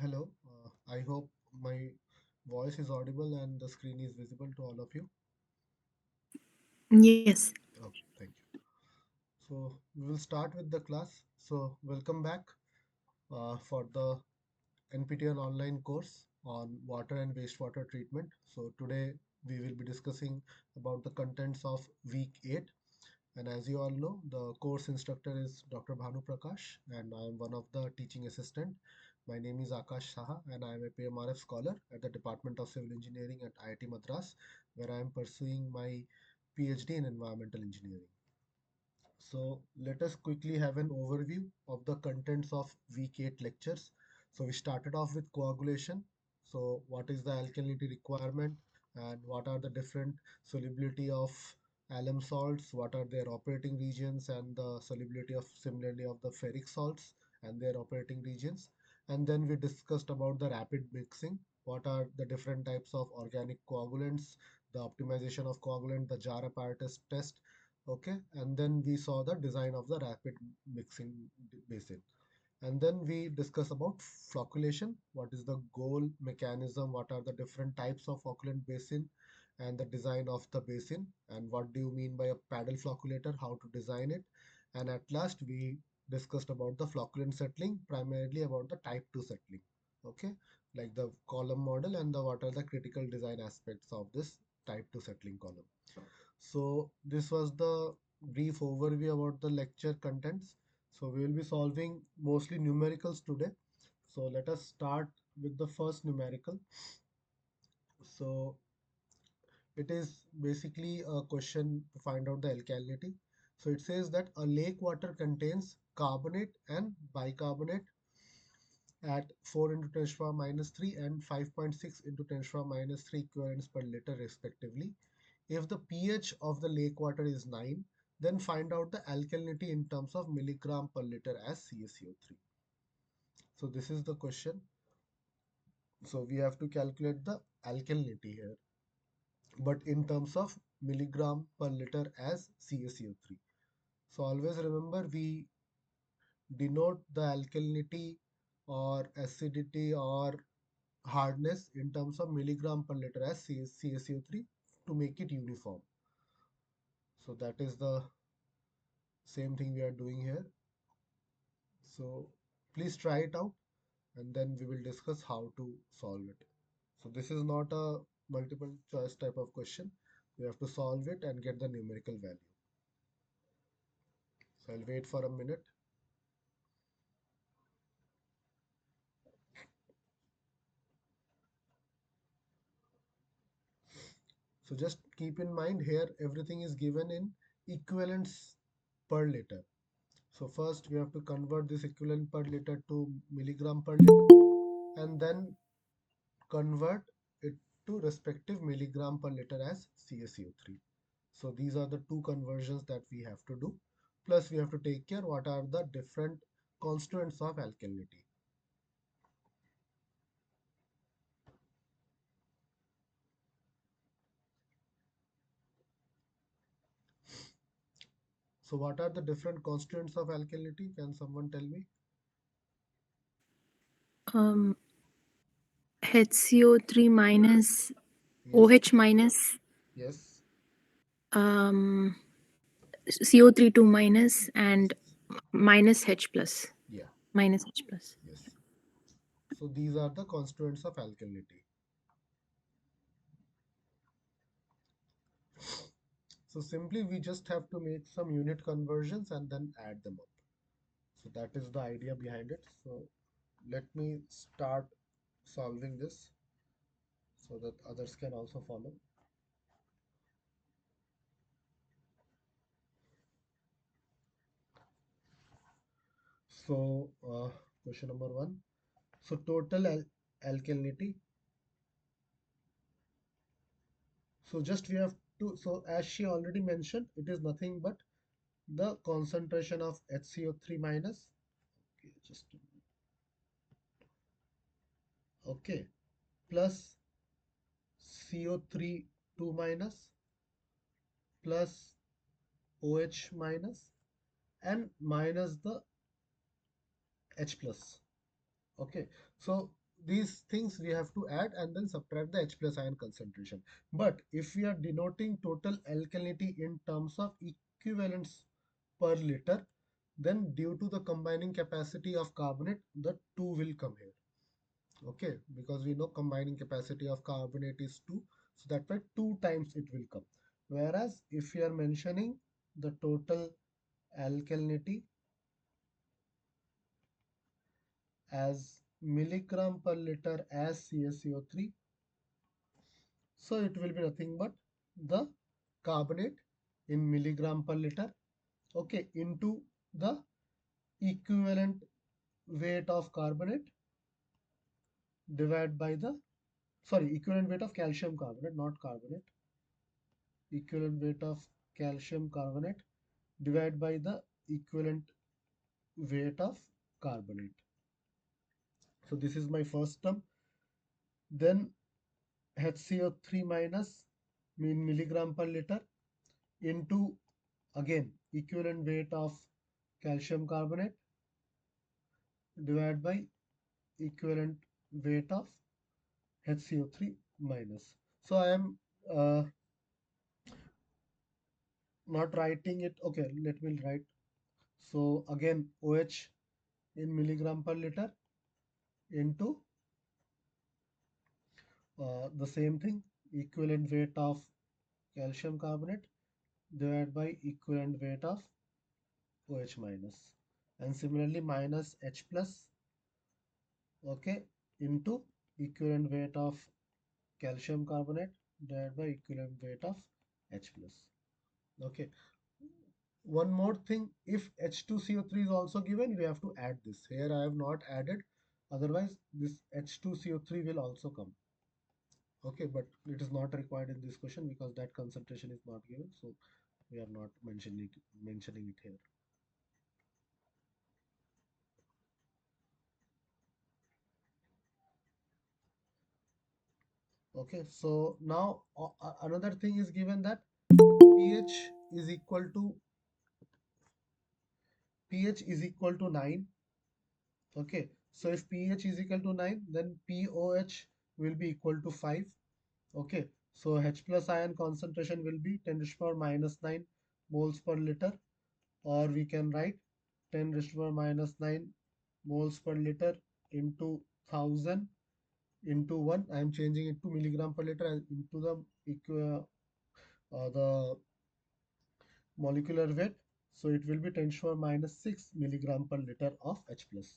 Hello, I hope my voice is audible and the screen is visible to all of you. Yes. Oh, thank you. So we will start with the class. So welcome back for the NPTEL online course on water and wastewater treatment. So today we will be discussing about the contents of week 8. And as you all know, the course instructor is Dr. Bhanu Prakash, and I am one of the teaching assistant. My name is Akash Saha, and I am a PMRF scholar at the Department of Civil Engineering at IIT Madras, where I am pursuing my PhD in environmental engineering. So let us quickly have an overview of the contents of week 8 lectures. So we started off with coagulation. So what is the alkalinity requirement and what are the different solubility of alum salts, what are their operating regions and the solubility of similarly of the ferric salts and their operating regions. And then we discussed about the rapid mixing, what are the different types of organic coagulants, the optimization of coagulant, the jar apparatus test. Okay, and then we saw the design of the rapid mixing basin, and then we discuss about flocculation, what is the goal mechanism, what are the different types of flocculant basin and the design of the basin, and what do you mean by a paddle flocculator, how to design it. And at last we discussed about the flocculant settling, primarily about the type 2 settling. Okay, like the column model and the what are the critical design aspects of this type 2 settling column. So this was the brief overview about the lecture contents. So we will be solving mostly numericals today. So let us start with the first numerical. So it is basically a question to find out the alkalinity. So it says that a lake water contains carbonate and bicarbonate at 4 into 10 to the power minus 3 and 5.6 into 10 to the power minus 3 equivalents per liter respectively. If the pH of the lake water is 9, then find out the alkalinity in terms of milligram per liter as CaCO3. So this is the question. So we have to calculate the alkalinity here, but in terms of milligram per liter as CaCO3. So always remember we denote the alkalinity or acidity or hardness in terms of milligram per liter as CaCO3 to make it uniform. So that is the same thing we are doing here. So please try it out and then we will discuss how to solve it. So this is not a multiple choice type of question. We have to solve it and get the numerical value. So I'll wait for a minute. So just keep in mind here everything is given in equivalents per liter. So first we have to convert this equivalent per liter to milligram per liter and then convert it to respective milligram per liter as CaCO3. So these are the two conversions that we have to do. Plus we have to take care what are the different constituents of alkalinity. So what are the different constituents of alkalinity? Can someone tell me? Um, HCO3 minus, Yes, OH minus, yes, um, CO3 2 minus, yes, and minus H plus. yeah, Minus H plus. yes. So these are the constituents of alkalinity. So simply we just have to make some unit conversions and then add them up. So that is the idea behind it. So let me start solving this so that others can also follow. So question number one. So total alkalinity. So just we have to, so as she already mentioned, it is nothing but the concentration of HCO3 minus, okay, just okay, plus CO3 2 minus plus OH minus and minus the H plus. Okay, so these things we have to add and then subtract the H plus ion concentration. But if we are denoting total alkalinity in terms of equivalents per liter, then due to the combining capacity of carbonate, the 2 will come here. Okay, because we know combining capacity of carbonate is 2, so that way 2 times it will come. Whereas if we are mentioning the total alkalinity as milligram per liter as CaCO3, so it will be nothing but the carbonate in milligram per liter, okay, into the equivalent weight of carbonate divided by the, sorry, equivalent weight of calcium carbonate, not carbonate, equivalent weight of calcium carbonate divided by the equivalent weight of carbonate. So this is my first term. Then HCO3 minus mean milligram per liter into again equivalent weight of calcium carbonate divided by equivalent weight of HCO3 minus. So I am not writing it. Okay, let me write. So again OH in milligram per liter into the same thing, equivalent weight of calcium carbonate divided by equivalent weight of OH minus, and similarly minus H plus, okay, into equivalent weight of calcium carbonate divided by equivalent weight of H plus. Okay, one more thing, if H2CO3 is also given, we have to add this. Here I have not added, otherwise this H2CO3 will also come. Okay, but it is not required in this question because that concentration is not given, so we are not mentioning it here. Okay, so now another thing is given that pH is equal to pH is equal to 9. Okay, so if pH is equal to 9, then POH will be equal to 5. Okay, so H plus ion concentration will be 10 to the power minus 9 moles per liter, or we can write 10 raised to the power minus 9 moles per liter into 1000 into 1. I am changing it to milligram per liter and into the molecular weight. So it will be 10 to the power minus 6 milligram per liter of H plus.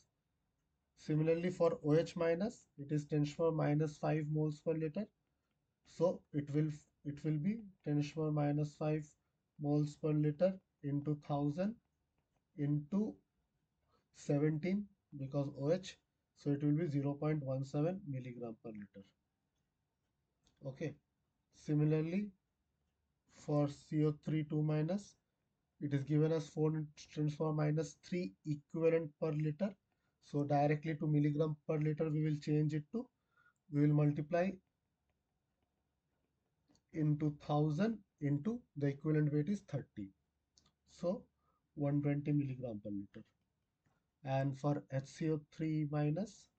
Similarly for OH minus, it is 10 to the power minus 5 moles per liter. So it will be 10 to the power minus 5 moles per liter into 1000 into 17 because OH, so it will be 0.17 milligram per liter. Okay, similarly for CO3 2 minus, it is given as 4 to the power minus 3 equivalent per liter. So directly to milligram per liter we will change it to, we will multiply into 1000 into the equivalent weight is 30, so 120 milligram per liter. And for HCO3 minus,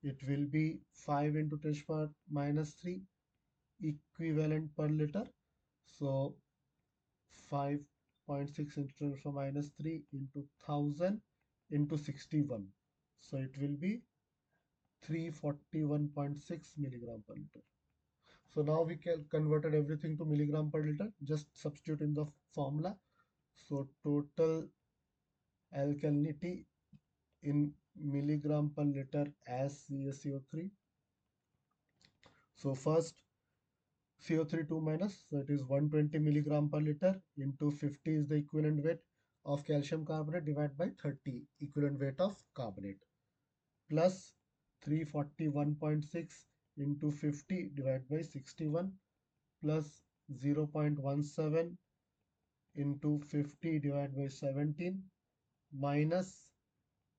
it will be 5 into 10 to the power minus 3 equivalent per liter. So 5.6 into 10 to the power minus 3 into 1000 into 61. So it will be 341.6 milligram per liter. So now we can converted everything to milligram per liter. Just substitute in the formula. So total alkalinity in milligram per liter as CaCO3. So first CO3 2 minus, so it is 120 milligram per liter into 50 is the equivalent weight of calcium carbonate divided by 30 equivalent weight of carbonate, plus 341.6 into 50 divided by 61 plus 0.17 into 50 divided by 17 minus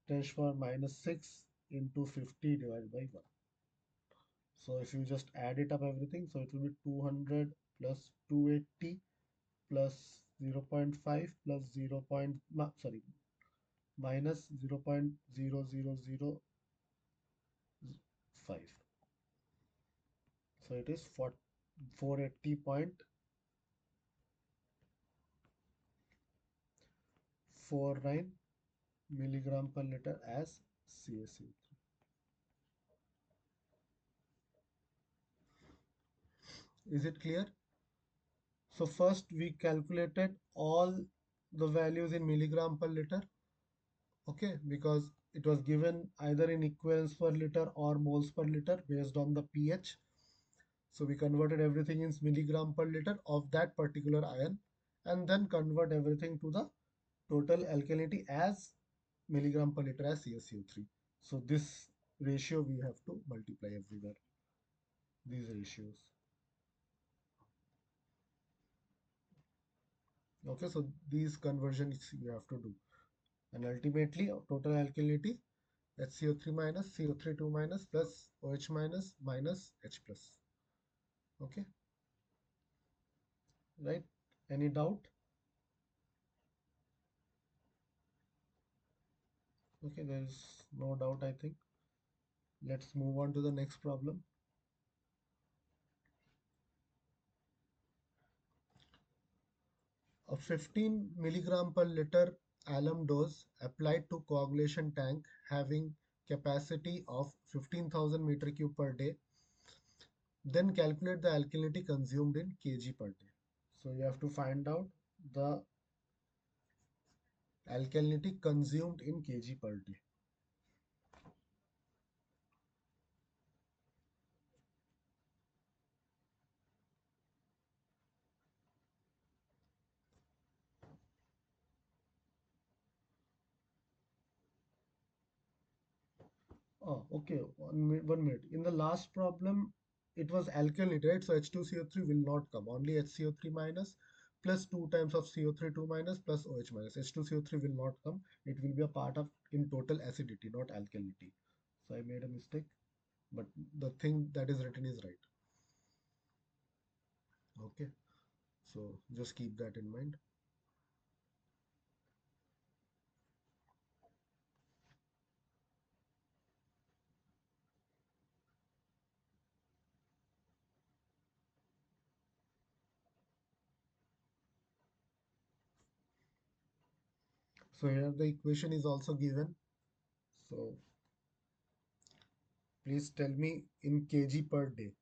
10 to the power minus 6 into 50 divided by 1. So if you just add it up everything, so it will be 200 plus 280 plus 0.5 plus 0. Minus 0.0000 So it is 480.49 milligram per liter as CaCO3. Is it clear? So first we calculated all the values in milligram per liter, okay, because it was given either in equivalents per liter or moles per liter based on the pH. So we converted everything in milligram per liter of that particular ion and then convert everything to the total alkalinity as milligram per liter as CaCO3. So this ratio we have to multiply everywhere, these ratios. Okay, so these conversions you have to do. And ultimately total alkalinity HCO3 minus CO3 2 minus plus OH minus minus H plus. Okay, right? Any doubt? Okay, there is no doubt, I think. Let's move on to the next problem. A 15 milligram per liter alum dose applied to coagulation tank having capacity of 15,000 meter cube per day. Then calculate the alkalinity consumed in kg per day. So you have to find out the alkalinity consumed in kg per day. Oh, okay. 1 minute. In the last problem, it was alkalinity, right? So H2CO3 will not come. Only HCO3 minus plus 2 times of CO3 2 minus plus OH minus. H2CO3 will not come. It will be a part of in total acidity, not alkalinity. So I made a mistake, but the thing that is written is right. Okay. So just keep that in mind. So here the equation is also given. So please tell me in kg per day.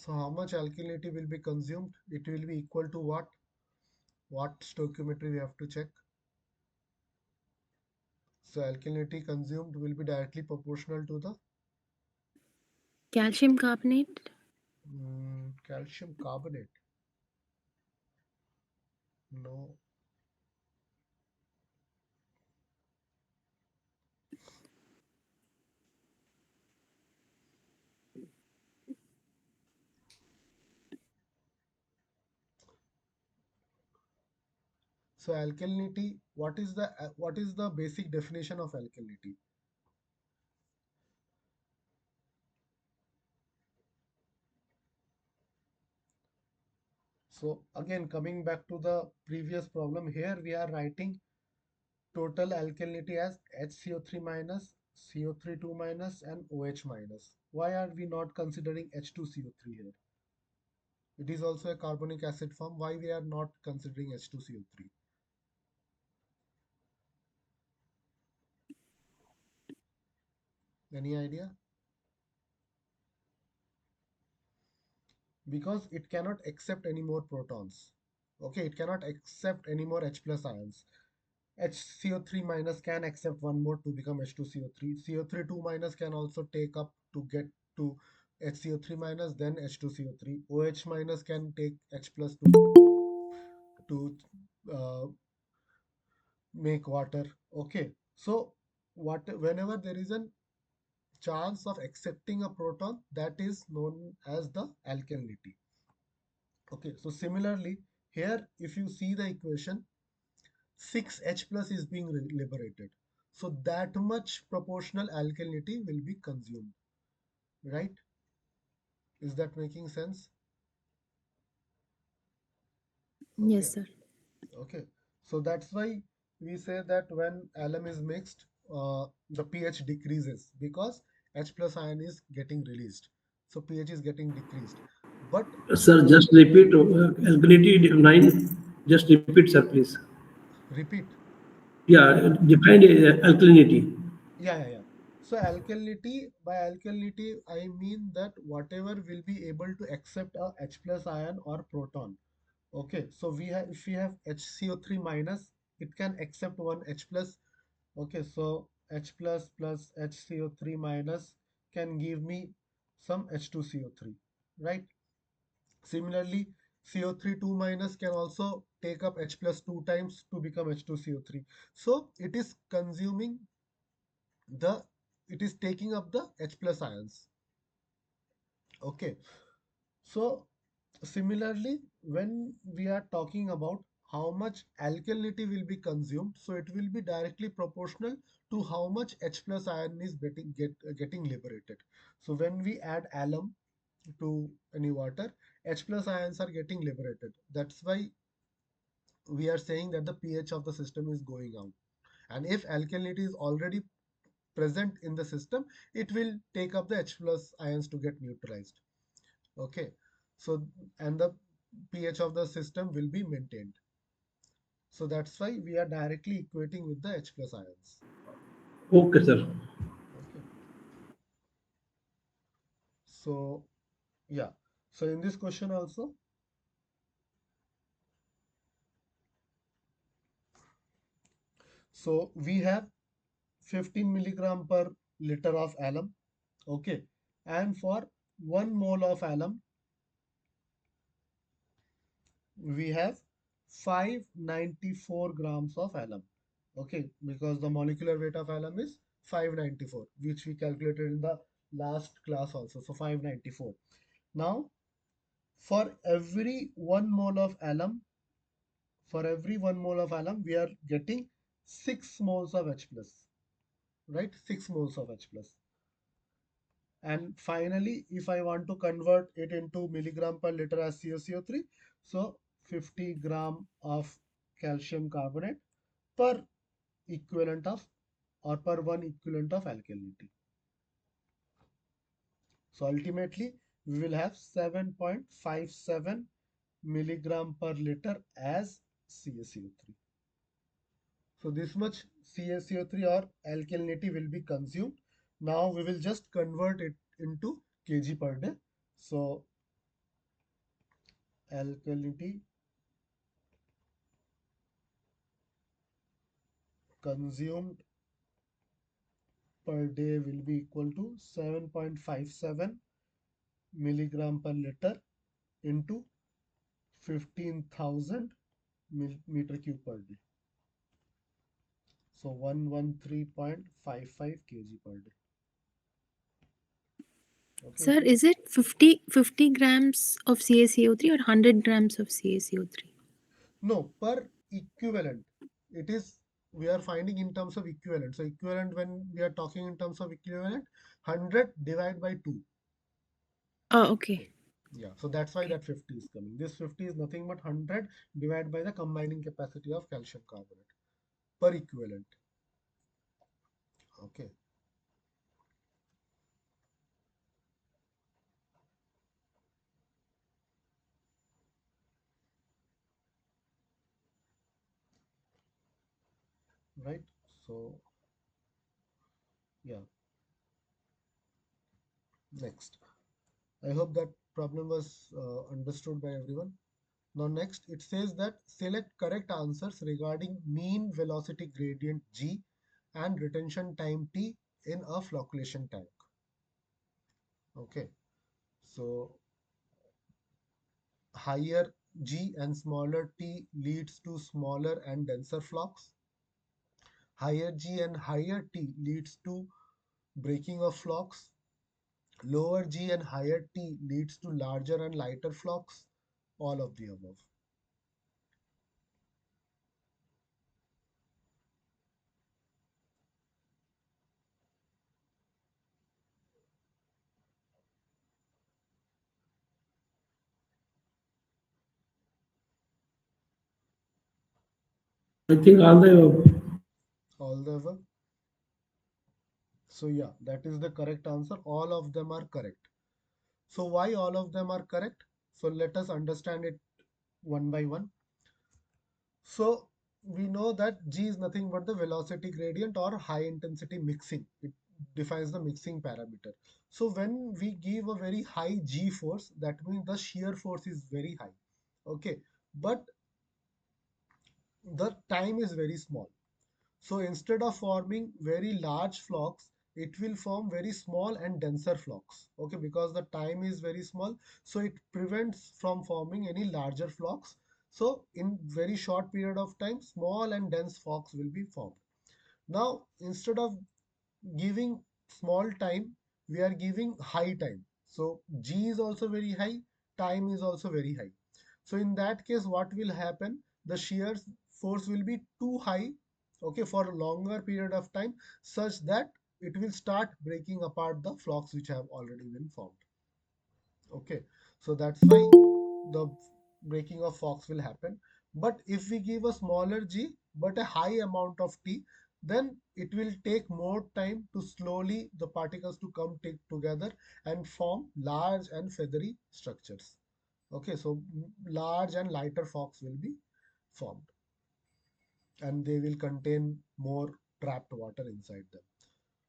So how much alkalinity will be consumed? It will be equal to what? What stoichiometry we have to check? So alkalinity consumed will be directly proportional to the Calcium carbonate. calcium carbonate. No. So alkalinity, what is the basic definition of alkalinity? So again, coming back to the previous problem, here we are writing total alkalinity as HCO3 minus, CO3 2 minus, and OH minus. Why are we not considering H2CO3 here? It is also a carbonic acid form. Why we are not considering H2CO3? Any idea? Because it cannot accept any more protons. Okay, it cannot accept any more H plus ions. HCO3 minus can accept one more to become H2CO3. CO3 2 minus can also take up to get to HCO3 minus, then H2CO3. OH minus can take H plus to make water. Okay, so whenever there is a chance of accepting a proton, that is known as the alkalinity. Okay, so similarly here, if you see the equation, 6H plus is being liberated. So that much proportional alkalinity will be consumed, right? Is that making sense? Okay, Yes, sir. okay. So that's why we say that when alum is mixed, the pH decreases because H plus ion is getting released. So pH is getting decreased. But Sir, just repeat alkalinity 9. Just repeat, sir, please. repeat. Yeah, define alkalinity. Yeah. So alkalinity, by alkalinity, I mean that whatever will be able to accept a H plus ion or proton. Okay, so we have, if we have HCO3 minus, it can accept one H plus. Okay, so H plus plus HCO3 minus can give me some H2CO3, right? Similarly, CO3 2 minus can also take up H plus 2 times to become H2CO3. So it is consuming the, it is taking up the H plus ions. Okay, so similarly, when we are talking about how much alkalinity will be consumed, so it will be directly proportional to how much H plus ion is getting liberated. So when we add alum to any water, H plus ions are getting liberated. That's why we are saying that the pH of the system is going out. And if alkalinity is already present in the system, it will take up the H plus ions to get neutralized. Okay, so and the pH of the system will be maintained. So that's why we are directly equating with the H plus ions. Okay, sir. Okay, so yeah, so in this question also, so we have 15 milligram per liter of alum. Okay, and for 1 mole of alum we have 594 grams of alum. Okay, because the molecular weight of alum is 594, which we calculated in the last class also. So 594. Now, for every 1 mole of alum, we are getting 6 moles of H plus, right? 6 moles of H plus. And finally, if I want to convert it into milligram per liter as CaCO3, so 50 gram of calcium carbonate per equivalent of, or per one equivalent of alkalinity. So ultimately, we will have 7.57 milligram per liter as CaCO3. So this much CaCO3 or alkalinity will be consumed. Now we will just convert it into kg per day. So alkalinity consumed per day will be equal to 7.57 milligram per liter into 15,000 meter cube per day. So 113.55 kg per day. Okay, Sir, it is is it 50 grams of CaCO3 or 100 grams of CaCO3? no per equivalent. It is, we are finding in terms of equivalent. So equivalent, when we are talking in terms of equivalent, 100 divided by 2. Oh, okay. Okay. Yeah, so that's why that 50 is coming. This 50 is nothing but 100 divided by the combining capacity of calcium carbonate per equivalent. Okay, right. So yeah, next. I hope that problem was understood by everyone. Now next it says that select correct answers regarding mean velocity gradient G and retention time T in a flocculation tank. Okay, so higher G and smaller T leads to smaller and denser flocks. Higher G and higher T leads to breaking of flocks. Lower G and higher T leads to larger and lighter flocks. All of the above. I think all the All the above. So yeah, that is the correct answer. All of them are correct. So why all of them are correct? So let us understand it one by one. So we know that G is nothing but the velocity gradient or high intensity mixing. It defines the mixing parameter. So when we give a very high G force, that means the shear force is very high. Okay, but the time is very small. So instead of forming very large flocks, it will form very small and denser flocks. Okay, because the time is very small, so it prevents from forming any larger flocks. So in very short period of time, small and dense flocks will be formed. Now, instead of giving small time, we are giving high time. So G is also very high, time is also very high. So in that case, what will happen? The shear force will be too high, okay, for a longer period of time, such that it will start breaking apart the flocks which have already been formed. Okay, so that's why the breaking of flocks will happen. But if we give a smaller G but a high amount of T, then it will take more time to slowly the particles to come together and form large and feathery structures. Okay, so large and lighter flocks will be formed, and they will contain more trapped water inside them.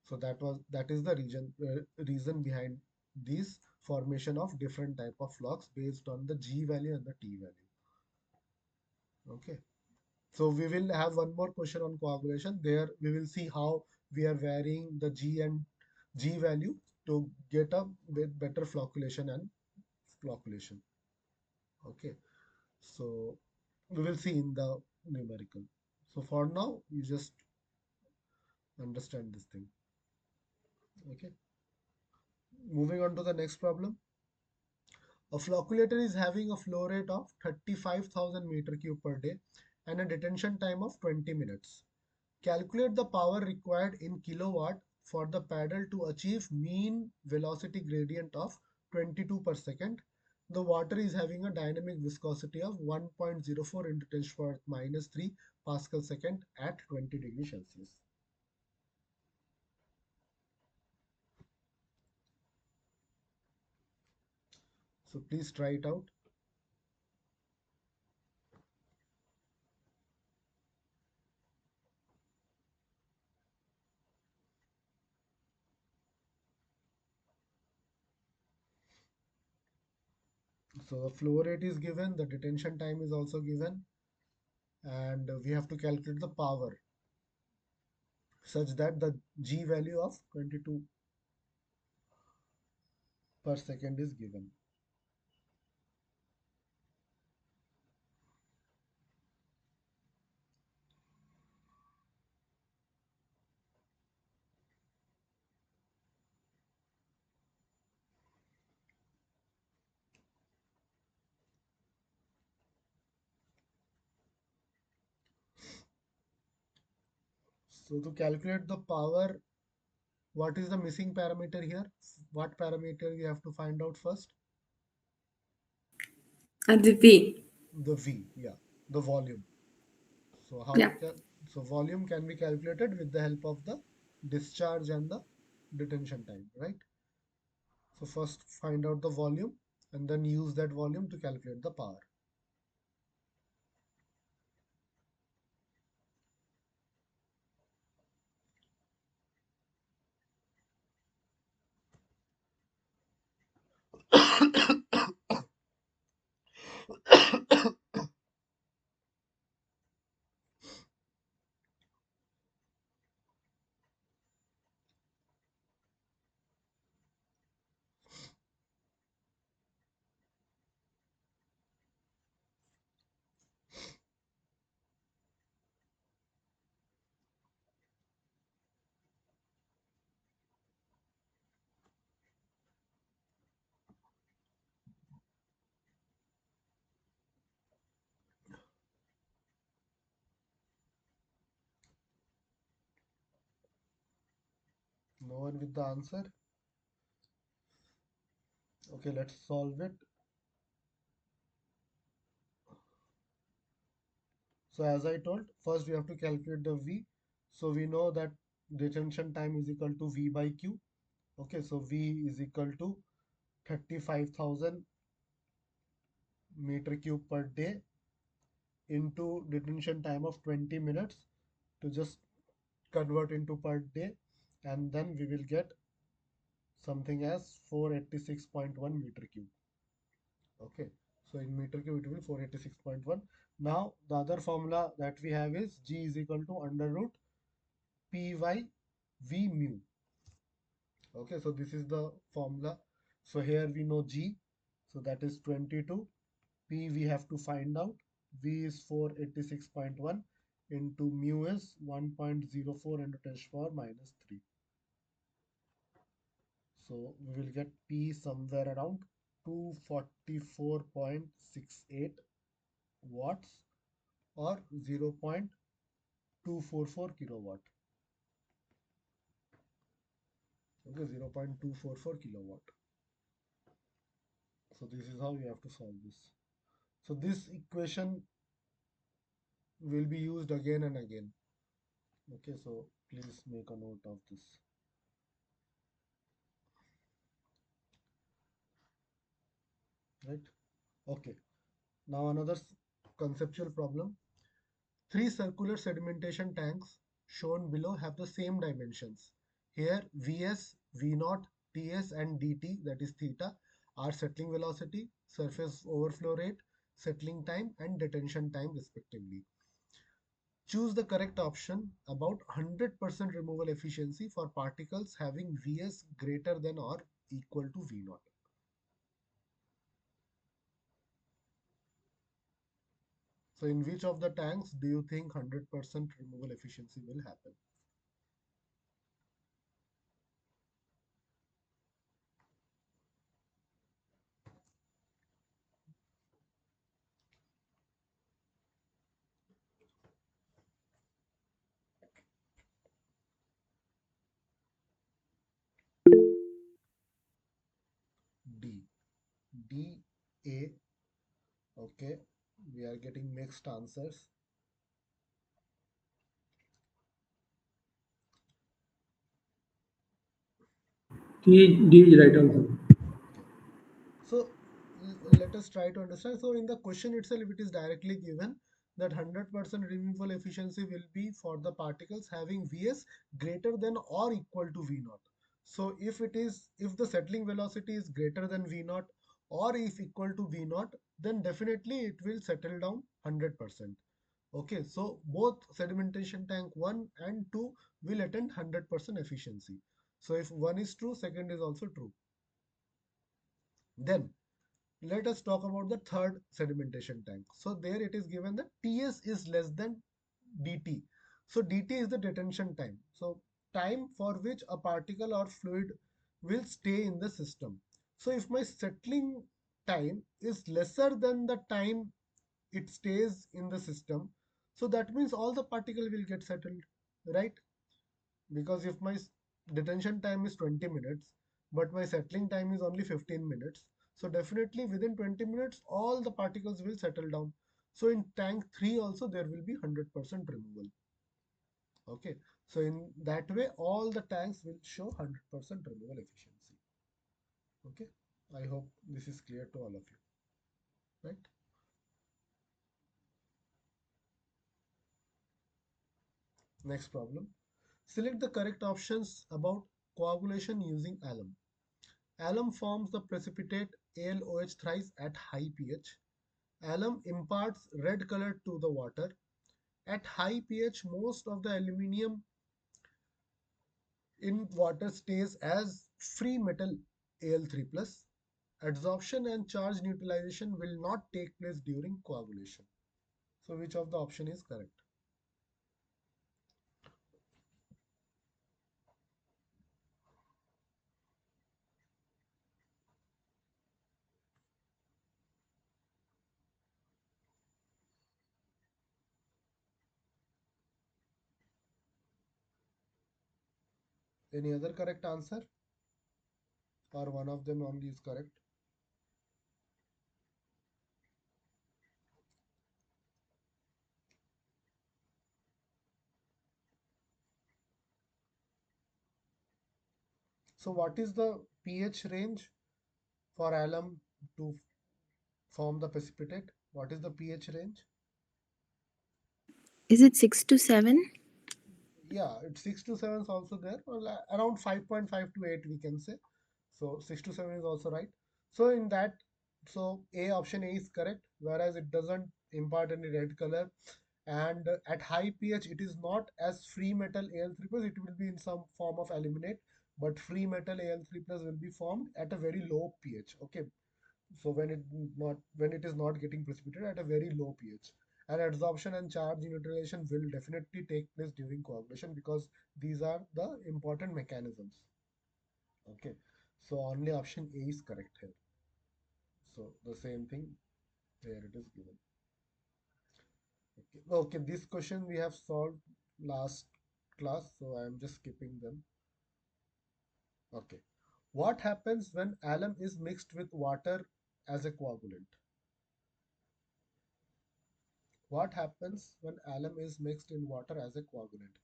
So that is the reason behind this formation of different type of flocks based on the G value and the T value. Okay, so we will have one more question on coagulation. There we will see how we are varying the G and G value to get a better flocculation and flocculation. Okay, so we will see in the numerical. So for now, you just understand this thing. Okay, moving on to the next problem. A flocculator is having a flow rate of 35,000 meter cube per day and a detention time of 20 minutes. Calculate the power required in kilowatt for the paddle to achieve mean velocity gradient of 22 per second. The water is having a dynamic viscosity of 1.04 into 10 to the power minus 3 Pascal second at 20 degrees Celsius. So please try it out. So the flow rate is given, the detention time is also given, and we have to calculate the power such that the G value of 22 per second is given. So to calculate the power, what is the missing parameter here? What parameter we have to find out first? The V. The V, yeah, the volume. So Yeah. so volume can be calculated with the help of the discharge and the detention time, right? So first find out the volume and then use that volume to calculate the power. No one with the answer? Okay, let's solve it. So as I told, first we have to calculate the V. So we know that detention time is equal to V by Q. Okay, so V is equal to 35,000 meter cube per day into detention time of 20 minutes to just convert into per day, and then we will get something as 486.1 meter cube. Okay, so in meter cube it will be 486.1. Now the other formula that we have is G is equal to under root P y V mu. Okay, so this is the formula. So here we know G, so that is 22. P we have to find out. V is 486.1 into mu is 1.04 into 10 to the power minus 3. So we will get P somewhere around 244.68 watts or 0.244 kilowatt. Okay, 0.244 kilowatt. So this is how you have to solve this. So this equation will be used again and again. Okay, so please make a note of this. Right? Okay. Now another conceptual problem. Three circular sedimentation tanks shown below have the same dimensions. Here Vs, V0, Ts and dt, that is theta, are settling velocity, surface overflow rate, settling time and detention time respectively. Choose the correct option about 100% removal efficiency for particles having Vs greater than or equal to V0. So in which of the tanks do you think 100% removal efficiency will happen? D. D, A. Okay, we are getting mixed answers. D is right answer. Okay. So let us try to understand. So in the question itself, it is directly given that 100% removal efficiency will be for the particles having Vs greater than or equal to V0. So if the settling velocity is greater than V0 or if equal to V0, then definitely it will settle down 100%. Okay, so both sedimentation tank 1 and 2 will attain 100% efficiency. So if one is true, second is also true. Then let us talk about the third sedimentation tank. So there it is given that Ts is less than dt. So dt is the detention time. So time for which a particle or fluid will stay in the system. So if my settling time is lesser than the time it stays in the system, so that means all the particle will get settled, right? Because if my detention time is 20 minutes but my settling time is only 15 minutes, so definitely within 20 minutes all the particles will settle down. So in tank 3 also there will be 100% removal. Okay, so in that way all the tanks will show 100% removal efficiency. Okay, I hope this is clear to all of you, right? Next problem. Select the correct options about coagulation using alum. Alum forms the precipitate AlOH thrice at high pH. Alum imparts red color to the water. At high pH, most of the aluminium in water stays as free metal Al3 plus. Adsorption and charge neutralization will not take place during coagulation. So which of the option is correct? Any other correct answer? Or one of them only is correct? So what is the pH range for alum to form the precipitate? What is the pH range? Is it 6 to 7? Yeah, it's 6 to 7 is also there, or around 5.5 to 8 we can say. So 6 to 7 is also right. So in that, so A, option A is correct, whereas it doesn't impart any red color. And at high pH, it is not as free metal Al3 plus, it will be in some form of aluminate, but free metal Al3 plus will be formed at a very low pH. Okay, so when it is not getting precipitated at a very low pH, and adsorption and charge neutralization will definitely take place during coagulation, because these are the important mechanisms. Okay, so only option A is correct here. So the same thing there it is given. Okay, okay, this question we have solved last class, so I am just skipping them. Okay, what happens when alum is mixed with water as a coagulant? What happens when alum is mixed in water as a coagulant?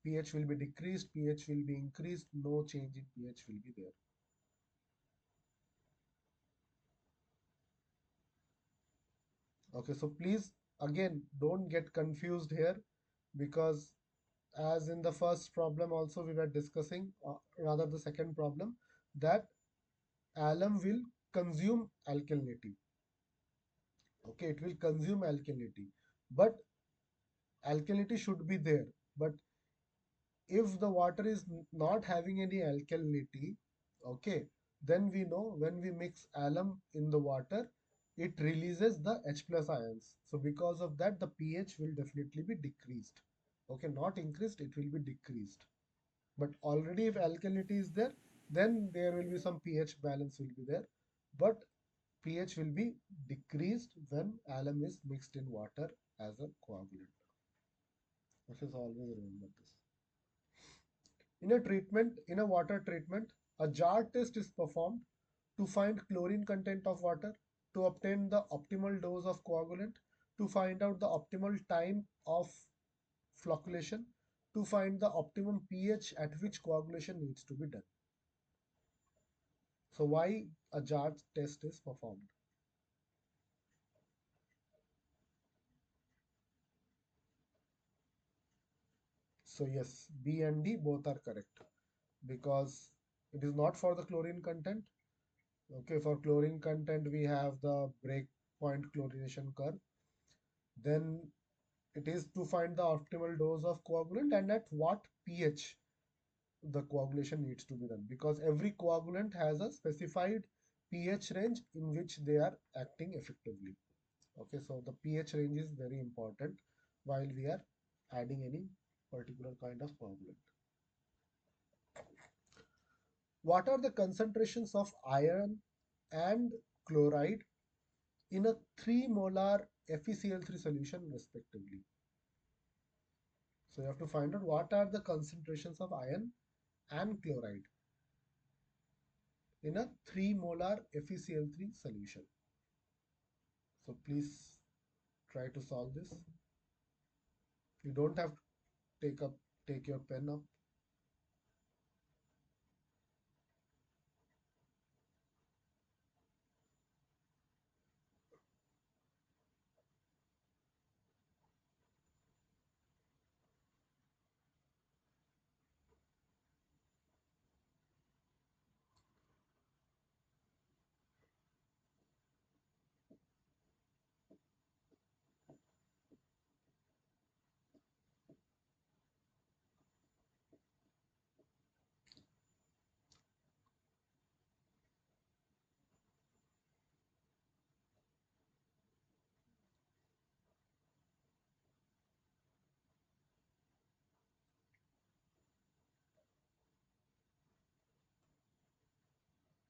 pH will be decreased, pH will be increased, no change in pH will be there. Okay, so please again don't get confused here, because as in the first problem also we were discussing, rather the second problem, that alum will consume alkalinity. Okay, it will consume alkalinity, but alkalinity should be there. But if the water is not having any alkalinity, okay, then we know when we mix alum in the water, it releases the H plus ions. So because of that, the pH will definitely be decreased. Okay, not increased, it will be decreased. But already if alkalinity is there, then there will be some pH balance will be there. But pH will be decreased when alum is mixed in water as a coagulant. Okay, so always remember this. In a water treatment, a jar test is performed to find chlorine content of water, to obtain the optimal dose of coagulant, to find out the optimal time of flocculation, to find the optimum pH at which coagulation needs to be done. So why a jar test is performed? So yes, B and D both are correct, because it is not for the chlorine content. Okay, for chlorine content we have the breakpoint chlorination curve. Then it is to find the optimal dose of coagulant and at what pH the coagulation needs to be done, because every coagulant has a specified pH range in which they are acting effectively. Okay, so the pH range is very important while we are adding any particular kind of coagulant. What are the concentrations of iron and chloride in a 3 molar FeCl3 solution respectively? So you have to find out what are the concentrations of iron and chloride in a 3 molar FeCl3 solution. So please try to solve this. You don't have to take your pen up.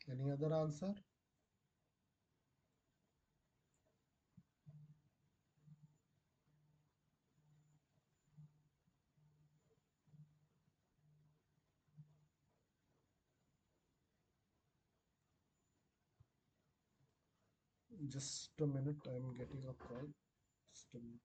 Any other answer? Just a minute, I'm getting a call. Just a minute.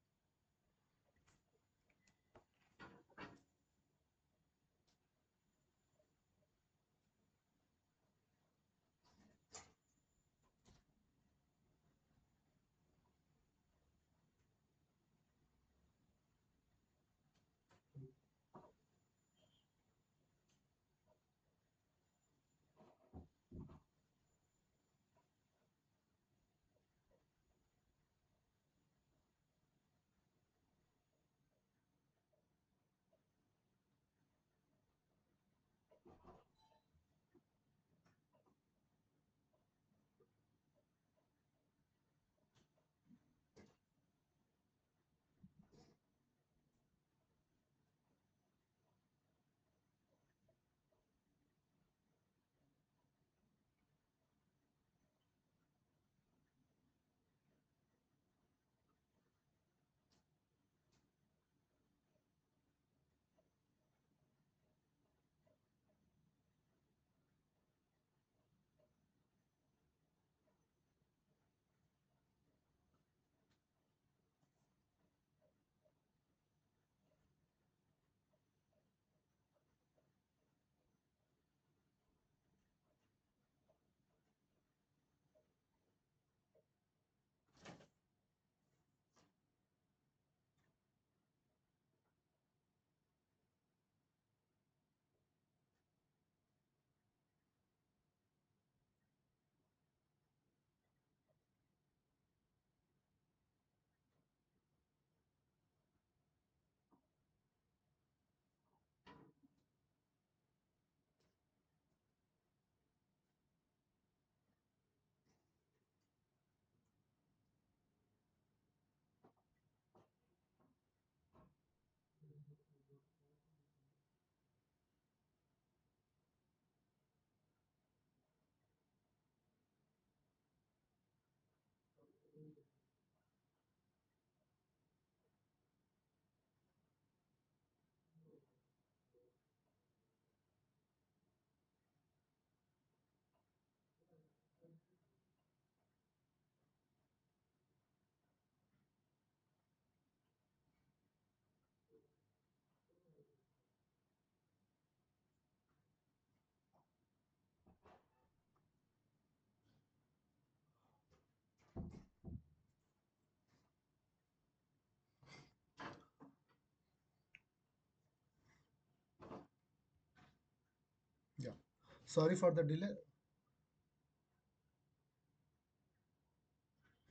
Yeah. Sorry for the delay.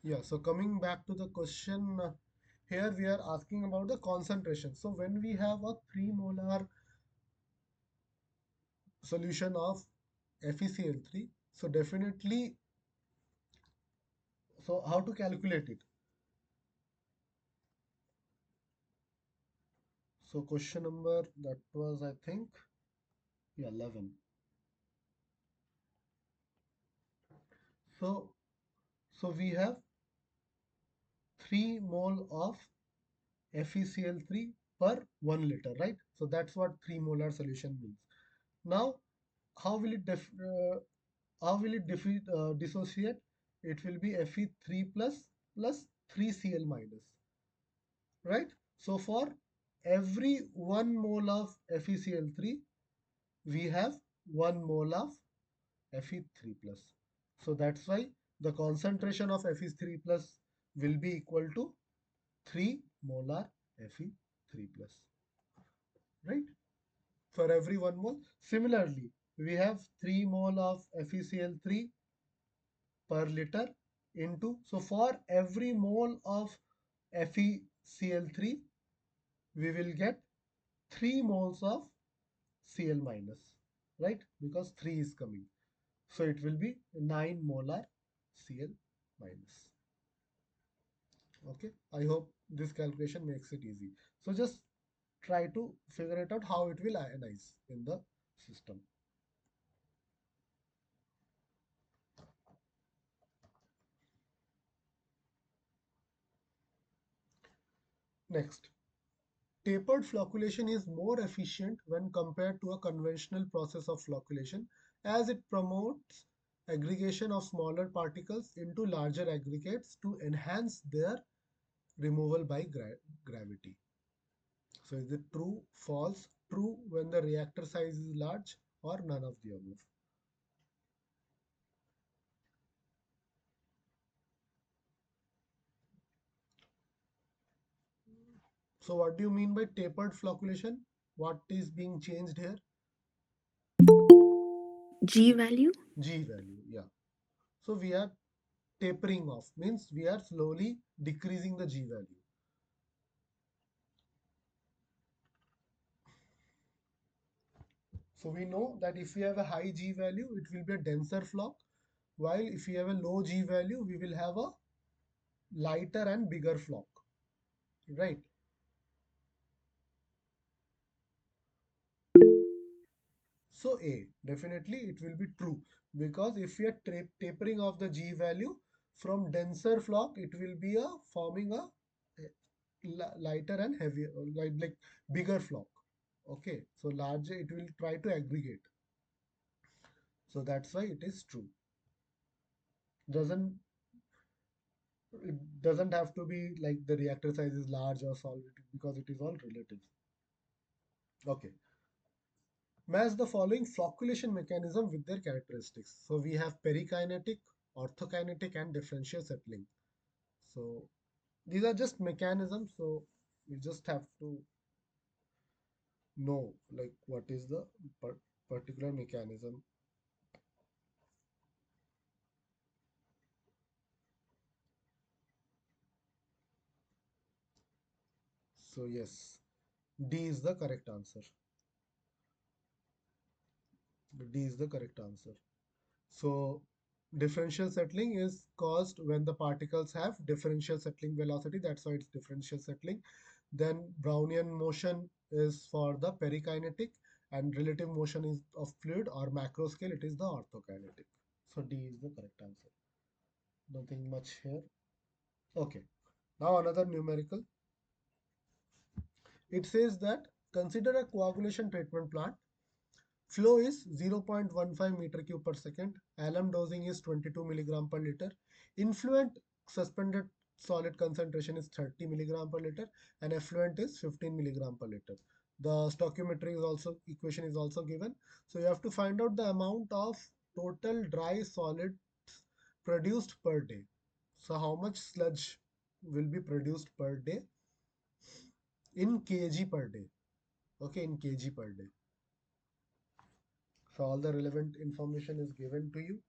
Yeah, so coming back to the question, here we are asking about the concentration. So when we have a 3 molar solution of FeCl3, so definitely, so how to calculate it? So question number, that was, I think, yeah, 11. So, so we have 3 mole of FeCl3 per 1 liter, right? So that's what 3 molar solution means. Now, how will it dissociate? It will be Fe3 plus 3Cl minus, right? So for every 1 mole of FeCl3, we have 1 mole of Fe3 plus. So that's why the concentration of Fe3 plus will be equal to 3 molar Fe3 plus, right? For every 1 mole. Similarly, we have 3 mole of FeCl3 per liter into, so for every mole of FeCl3, we will get 3 moles of Cl minus, right? Because 3 is coming. So it will be 9 molar Cl minus. Okay, I hope this calculation makes it easy. So just try to figure it out how it will ionize in the system. Next, tapered flocculation is more efficient when compared to a conventional process of flocculation as it promotes aggregation of smaller particles into larger aggregates to enhance their removal by gravity. So is it true, false, true when the reactor size is large, or none of the above? So what do you mean by tapered flocculation? What is being changed here? G value? G value, yeah. So we are tapering off, means we are slowly decreasing the G value. So we know that if we have a high G value, it will be a denser flock, while if we have a low G value, we will have a lighter and bigger flock, right? So A, definitely it will be true, because if we are tapering off the G value from denser flock, it will be a forming a lighter and heavier, like bigger flock. Okay, so larger it will try to aggregate. So that's why it is true. Doesn't it doesn't have to be like the reactor size is large or small, because it is all relative. Okay. Match the following flocculation mechanism with their characteristics. So we have perikinetic, orthokinetic, and differential settling. So these are just mechanisms. So we just have to know like what is the particular mechanism. So yes, D is the correct answer. D is the correct answer. So differential settling is caused when the particles have differential settling velocity. That's why it's differential settling. Then Brownian motion is for the perikinetic, and relative motion is of fluid or macro scale. It is the orthokinetic. So D is the correct answer. Nothing much here. Okay. Now another numerical. It says that consider a coagulation treatment plant. Flow is 0.15 meter cube per second. Alum dosing is 22 milligram per liter. Influent suspended solid concentration is 30 milligram per liter, and effluent is 15 milligram per liter. The stoichiometry is also equation is also given. So you have to find out the amount of total dry solid produced per day. So how much sludge will be produced per day in kg per day? Okay, in kg per day. So all the relevant information is given to you.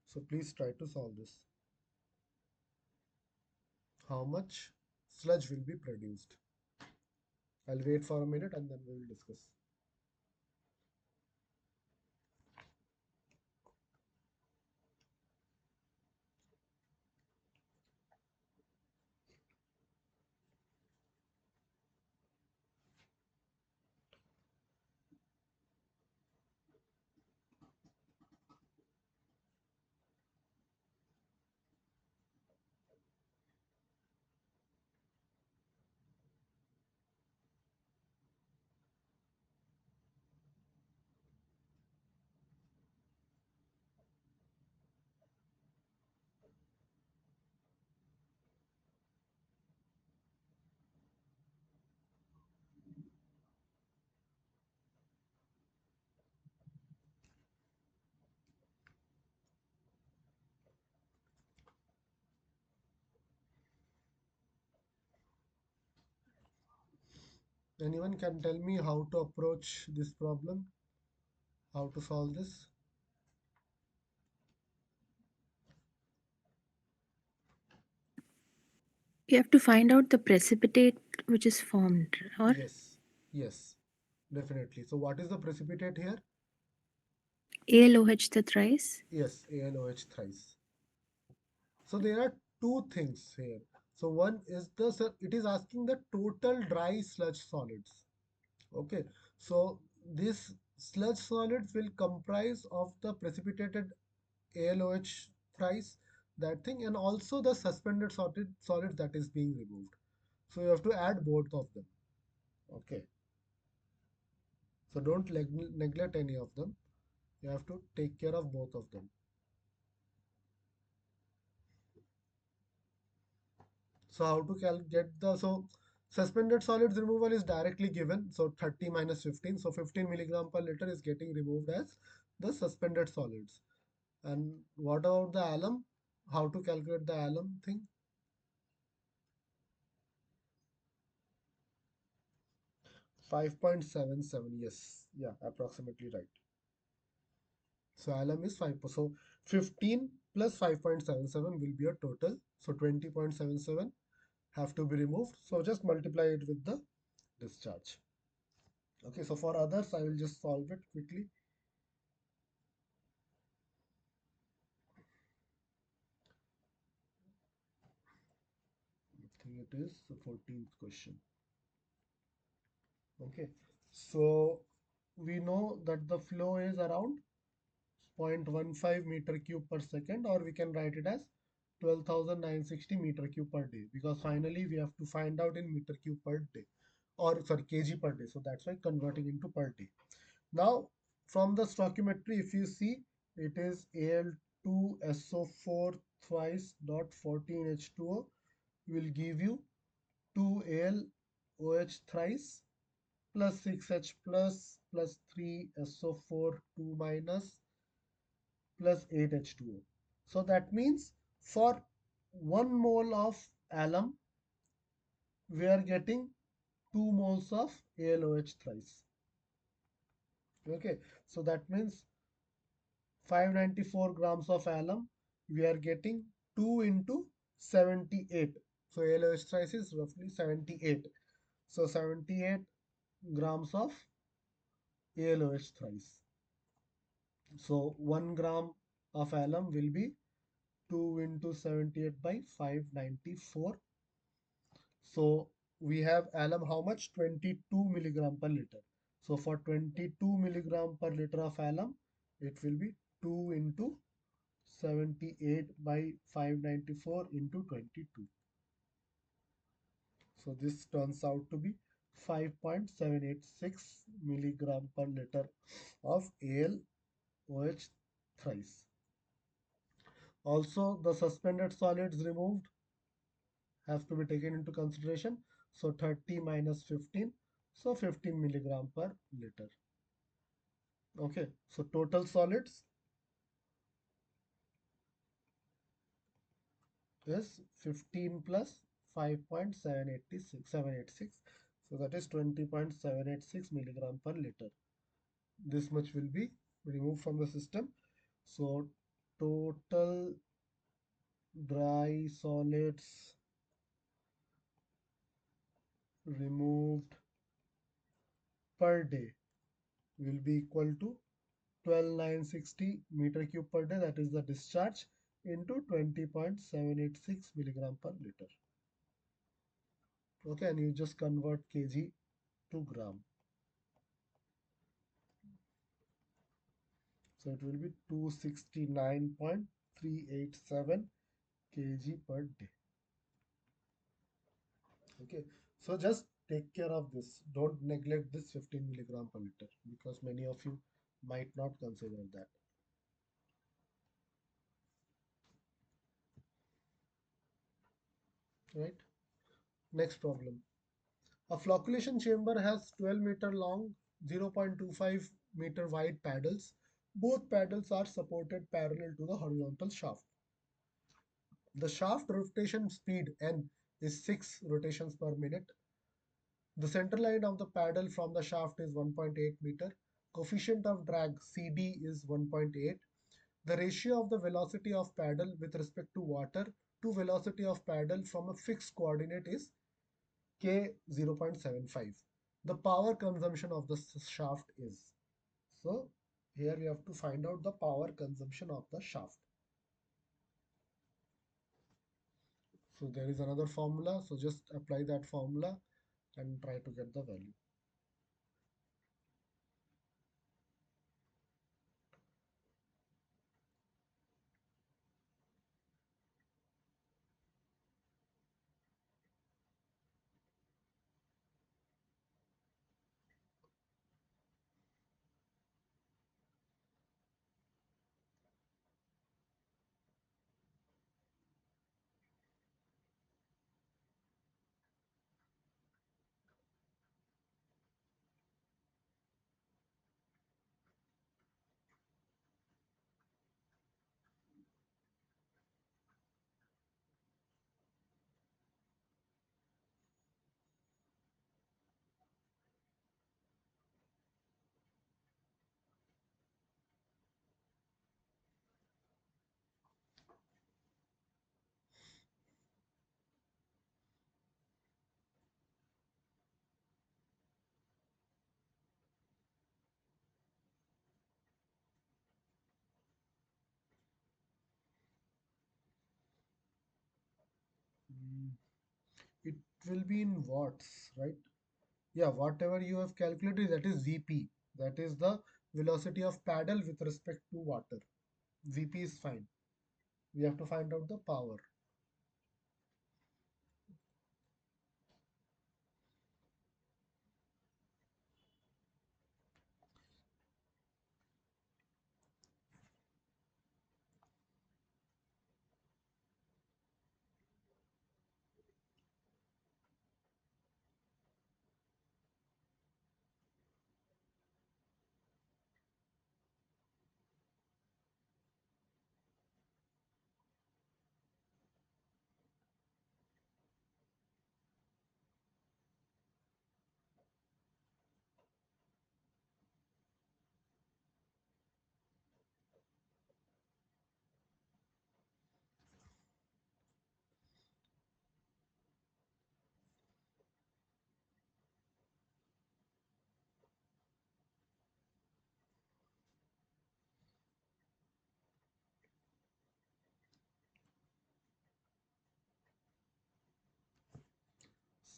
So please try to solve this. How much sludge will be produced? I'll wait for a minute and then we will discuss. Anyone can tell me how to approach this problem? How to solve this? You have to find out the precipitate which is formed, or Yes, yes, definitely. So what is the precipitate here? ALOH the thrice. Yes, ALOH thrice. So there are two things here. So one is it is asking the total dry sludge solids. Okay, so this sludge solids will comprise of the precipitated ALOH thrice, that thing, and also the suspended solid that is being removed. So you have to add both of them. Okay, so don't neglect any of them. You have to take care of both of them. So how to get the, so suspended solids removal is directly given. So 30 minus 15. So 15 milligram per liter is getting removed as the suspended solids. And what about the alum? How to calculate the alum thing? 5.77. Yes. Yeah, approximately right. So alum is 5. So 15 plus 5.77 will be a total. So 20.77 have to be removed. So just multiply it with the discharge. Okay, so for others, I will just solve it quickly. I think it is the 14th question. Okay, so we know that the flow is around 0.15 meter cube per second, or we can write it as 12,960 meter cube per day, because finally we have to find out in meter cube per day, or sorry, kg per day. So that's why converting into per day. Now, from the stoichiometry, if you see, it is Al2SO4 thrice dot 14H2O will give you 2AlOH thrice plus 6H plus 3SO4 2 minus plus 8H2O. So that means for 1 mole of alum, we are getting 2 moles of AlOH thrice. Okay, so that means 594 grams of alum, we are getting 2 into 78. So AlOH thrice is roughly 78. So 78 grams of AlOH thrice. So 1 gram of alum will be 2 into 78 by 594. So we have alum how much? 22 milligram per liter. So for 22 milligram per liter of alum, it will be 2 into 78 by 594 into 22. So this turns out to be 5.786 milligram per liter of AlOH thrice. Also, the suspended solids removed have to be taken into consideration. So 30 minus 15, so 15 milligram per liter. Okay, so total solids is 15 plus 5.786. So that is 20.786 milligram per liter. This much will be removed from the system. So total dry solids removed per day will be equal to 12,960 meter cube per day, that is the discharge, into 20.786 milligram per liter. Okay, and you just convert kg to gram. So it will be 269.387 kg per day. Okay, so just take care of this. Don't neglect this 15 milligram per liter, because many of you might not consider that. Right? Next problem. A flocculation chamber has 12-meter long, 0.25 meter wide paddles. Both paddles are supported parallel to the horizontal shaft. The shaft rotation speed N is 6 rotations per minute. The center line of the paddle from the shaft is 1.8 meter. Coefficient of drag CD is 1.8. The ratio of the velocity of paddle with respect to water to velocity of paddle from a fixed coordinate is K 0.75. The power consumption of the shaft is. So here we have to find out the power consumption of the shaft. So there is another formula. So just apply that formula and try to get the value. will be in watts, right? Yeah, whatever you have calculated, that is VP. That is the velocity of paddle with respect to water. VP is fine. We have to find out the power.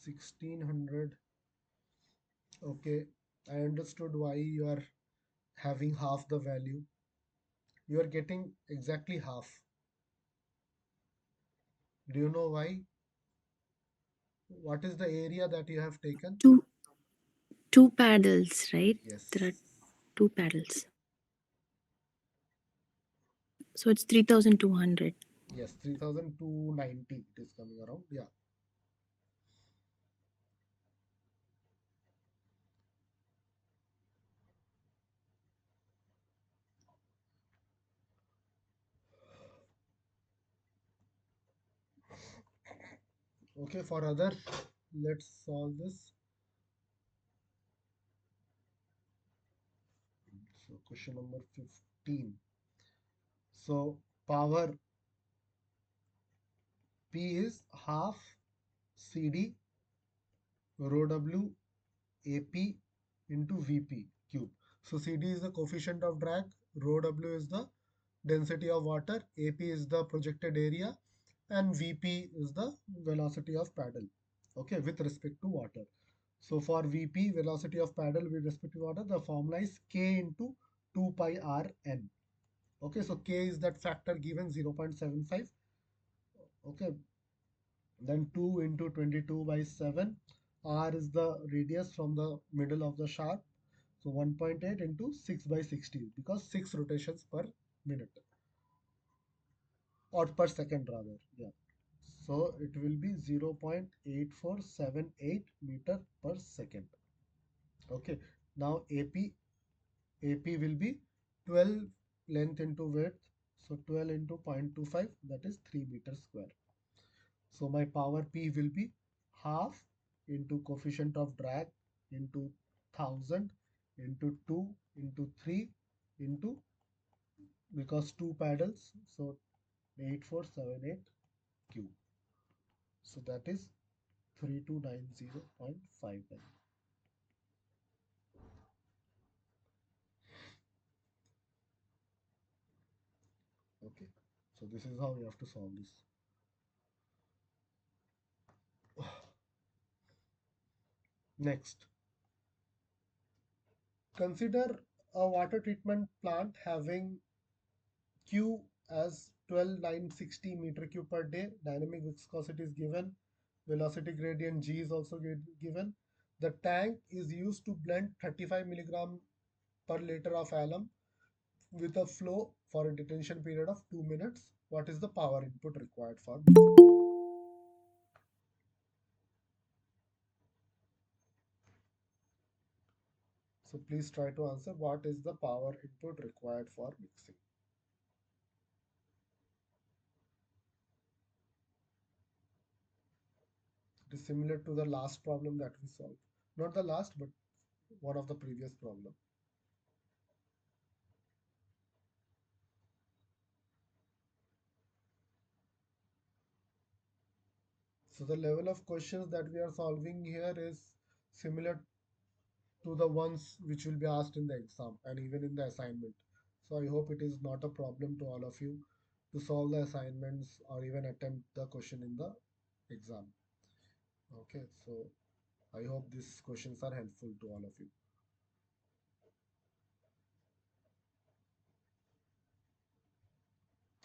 1600. Okay, I understood why you are having half the value. You are getting exactly half. Do you know why? What is the area that you have taken? Two paddles, right? There are Yes. two paddles. So it's 3,200. Yes, 3290 it is coming around. Yeah. Okay, for other, let's solve this. So question number 15. So power P is half CD rho W AP into VP cube. So CD is the coefficient of drag, rho W is the density of water, AP is the projected area, and VP is the velocity of paddle. Okay, with respect to water. So for VP, velocity of paddle with respect to water, the formula is K into 2 pi r n. Okay, so K is that factor given 0.75. Okay, then 2 into 22 by 7. R is the radius from the middle of the shaft. So 1.8 into 6 by 16 because 6 rotations per minute or per second rather. Yeah. So it will be 0.8478 meter per second. Okay. Now AP will be 12 length into width. So 12 into 0.25, that is 3 meters square. So my power P will be half into coefficient of drag into 1000 into 2 into 3 into, because two paddles, so 8478 cube. So that is 3290.59. Okay. So this is how you have to solve this. Next, consider a water treatment plant having Q as 12,960 meter cube per day. Dynamic viscosity is given. Velocity gradient G is also given. The tank is used to blend 35 milligram per liter of alum with a flow for a detention period of 2 minutes. What is the power input required for mixing? So please try to answer what is the power input required for mixing. It is similar to the last problem that we solved. Not the last, but one of the previous problem. So the level of questions that we are solving here is similar to the ones which will be asked in the exam and even in the assignment. So I hope it is not a problem to all of you to solve the assignments or even attempt the question in the exam. Okay, so I hope these questions are helpful to all of you.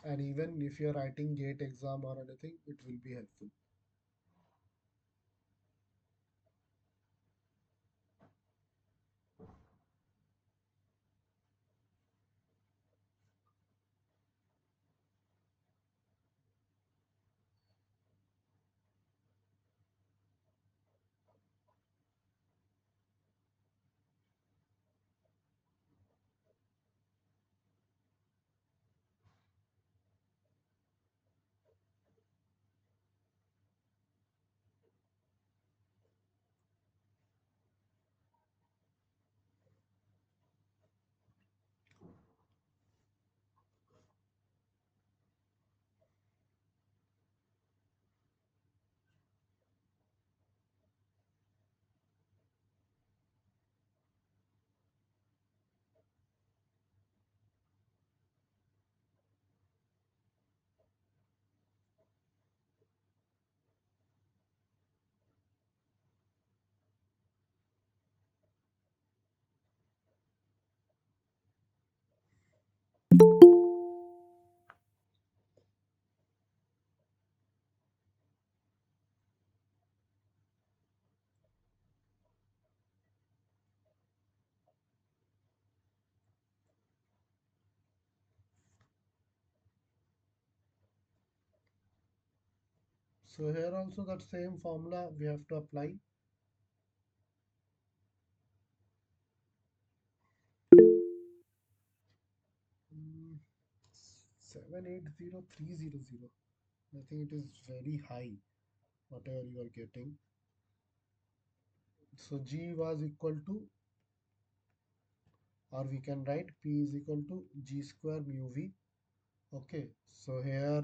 And even if you're writing gate exam or anything, it will be helpful. So here also that same formula we have to apply. Mm, 780300. I think it is very high, whatever you are getting. So G was equal to, or we can write P is equal to G square mu V. Okay, so here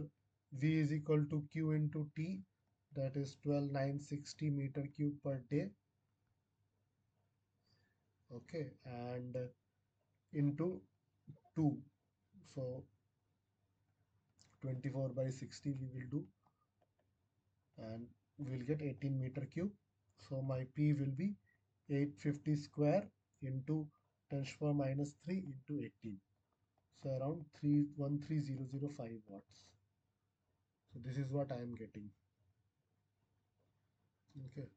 V is equal to Q into T, that is 12,960 meter cube per day. Okay, and into 2. So 24 by 60 we will do, and we'll get 18 meter cube. So my P will be 850 square into 10 to the power minus 3 into 18. So around 313005 watts. So this is what I am getting. Okay.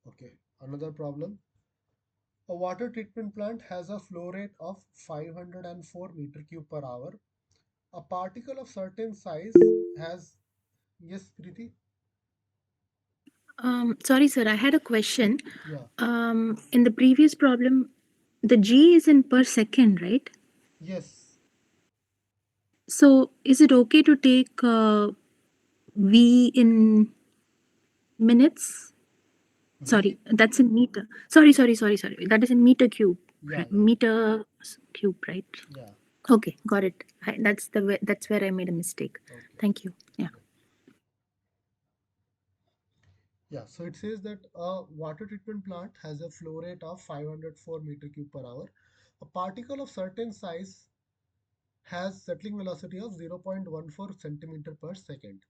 Okay. Another problem. A water treatment plant has a flow rate of 504 meter cube per hour. A particle of certain size has, yes, Preeti? Sorry, sir, I had a question. Yeah. In the previous problem, the G is in per second, right? Yes. So is it okay to take V in minutes? V? Sorry, that's in meter. Sorry. That is in meter cube, Yeah, right? yeah, Meter cube, right? yeah. Okay, got it. That's where I made a mistake. Okay. Thank you. Yeah. Yeah. Yeah, so it says that a water treatment plant has a flow rate of 504 meter cube per hour. A particle of certain size has settling velocity of 0.14 centimeter per second.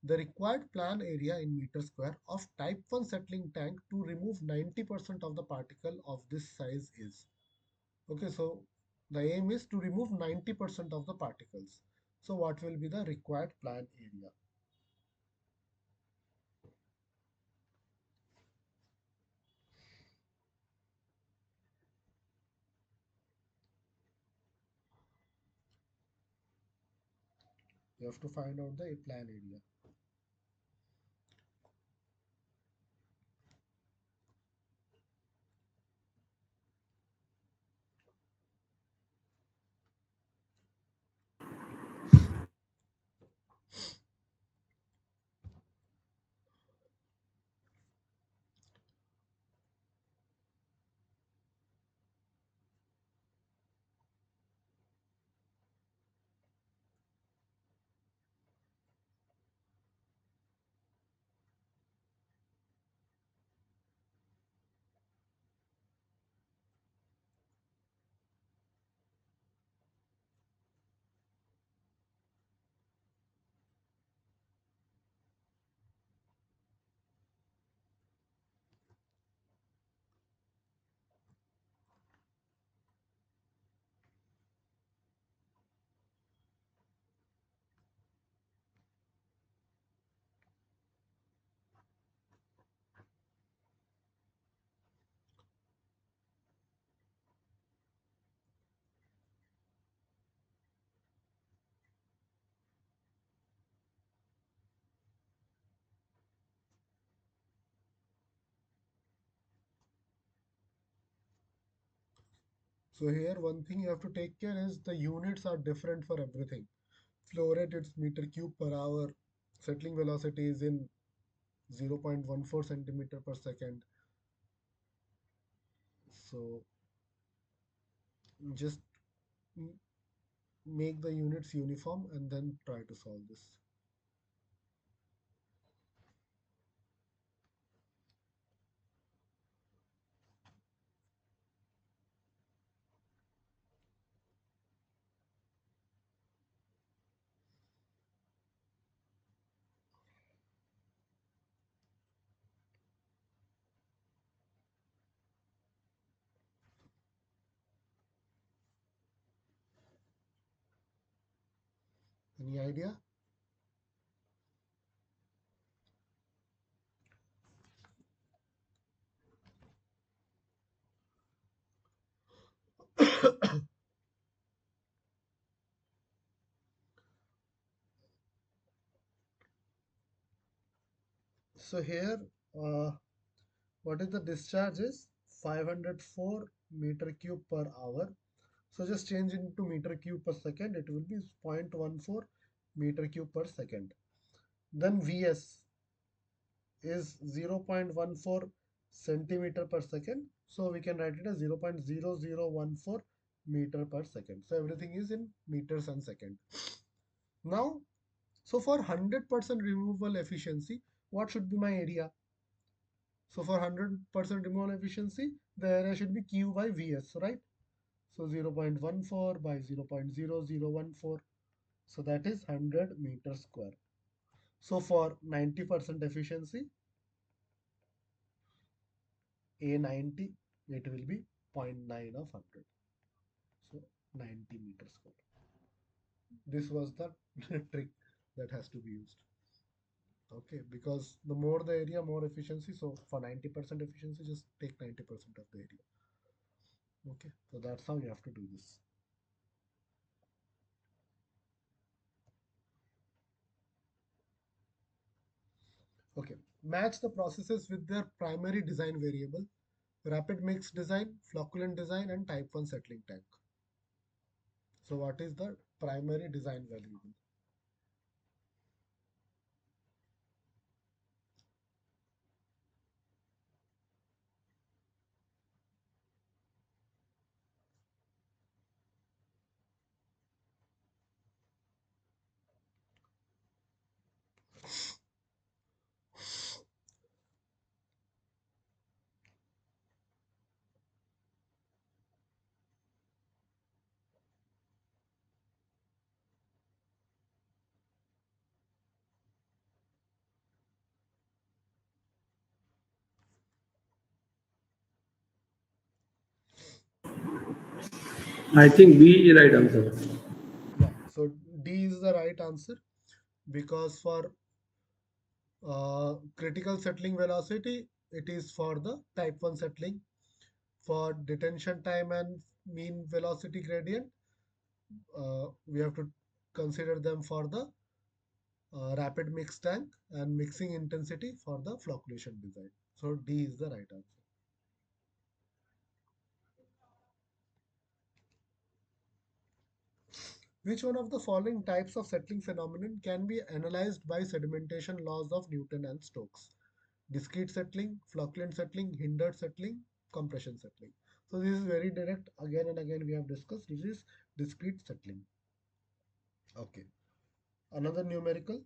The required plan area in meter square of type 1 settling tank to remove 90% of the particle of this size is. Okay, so the aim is to remove 90% of the particles. So what will be the required plan area? You have to find out the plan area. So here one thing you have to take care is the units are different for everything. Flow rate it's meter cube per hour. Settling velocity is in 0.14 centimeter per second. So just make the units uniform and then try to solve this. Any idea? So here, what is the discharge is 504 meter cube per hour. So just change into meter cube per second. It will be 0.14 meter cube per second. Then Vs is 0.14 centimeter per second. So we can write it as 0.0014 meter per second. So everything is in meters and second. Now, so for 100% removal efficiency, what should be my area? So for 100% removal efficiency, the area should be Q by Vs, right? So 0.14 by 0.0014. So that is 100 meters square. So for 90% efficiency, A90, it will be zero point 0.9 of 100. So 90 meters square. This was the trick that has to be used. Okay, because the more the area, more efficiency. So for 90% efficiency, just take 90% of the area. Okay, so that's how you have to do this. Okay, match the processes with their primary design variable, rapid mix design, flocculant design, and type 1 settling tank. So what is the primary design variable? I think B is right answer. Yeah, so D is the right answer because for critical settling velocity, it is for the type 1 settling. For detention time and mean velocity gradient, we have to consider them for the rapid mix tank and mixing intensity for the flocculation design. So D is the right answer. Which one of the following types of settling phenomenon can be analyzed by sedimentation laws of Newton and Stokes? Discrete settling, flocculant settling, hindered settling, compression settling. So this is very direct. Again and again we have discussed. This is discrete settling. Okay. Another numerical.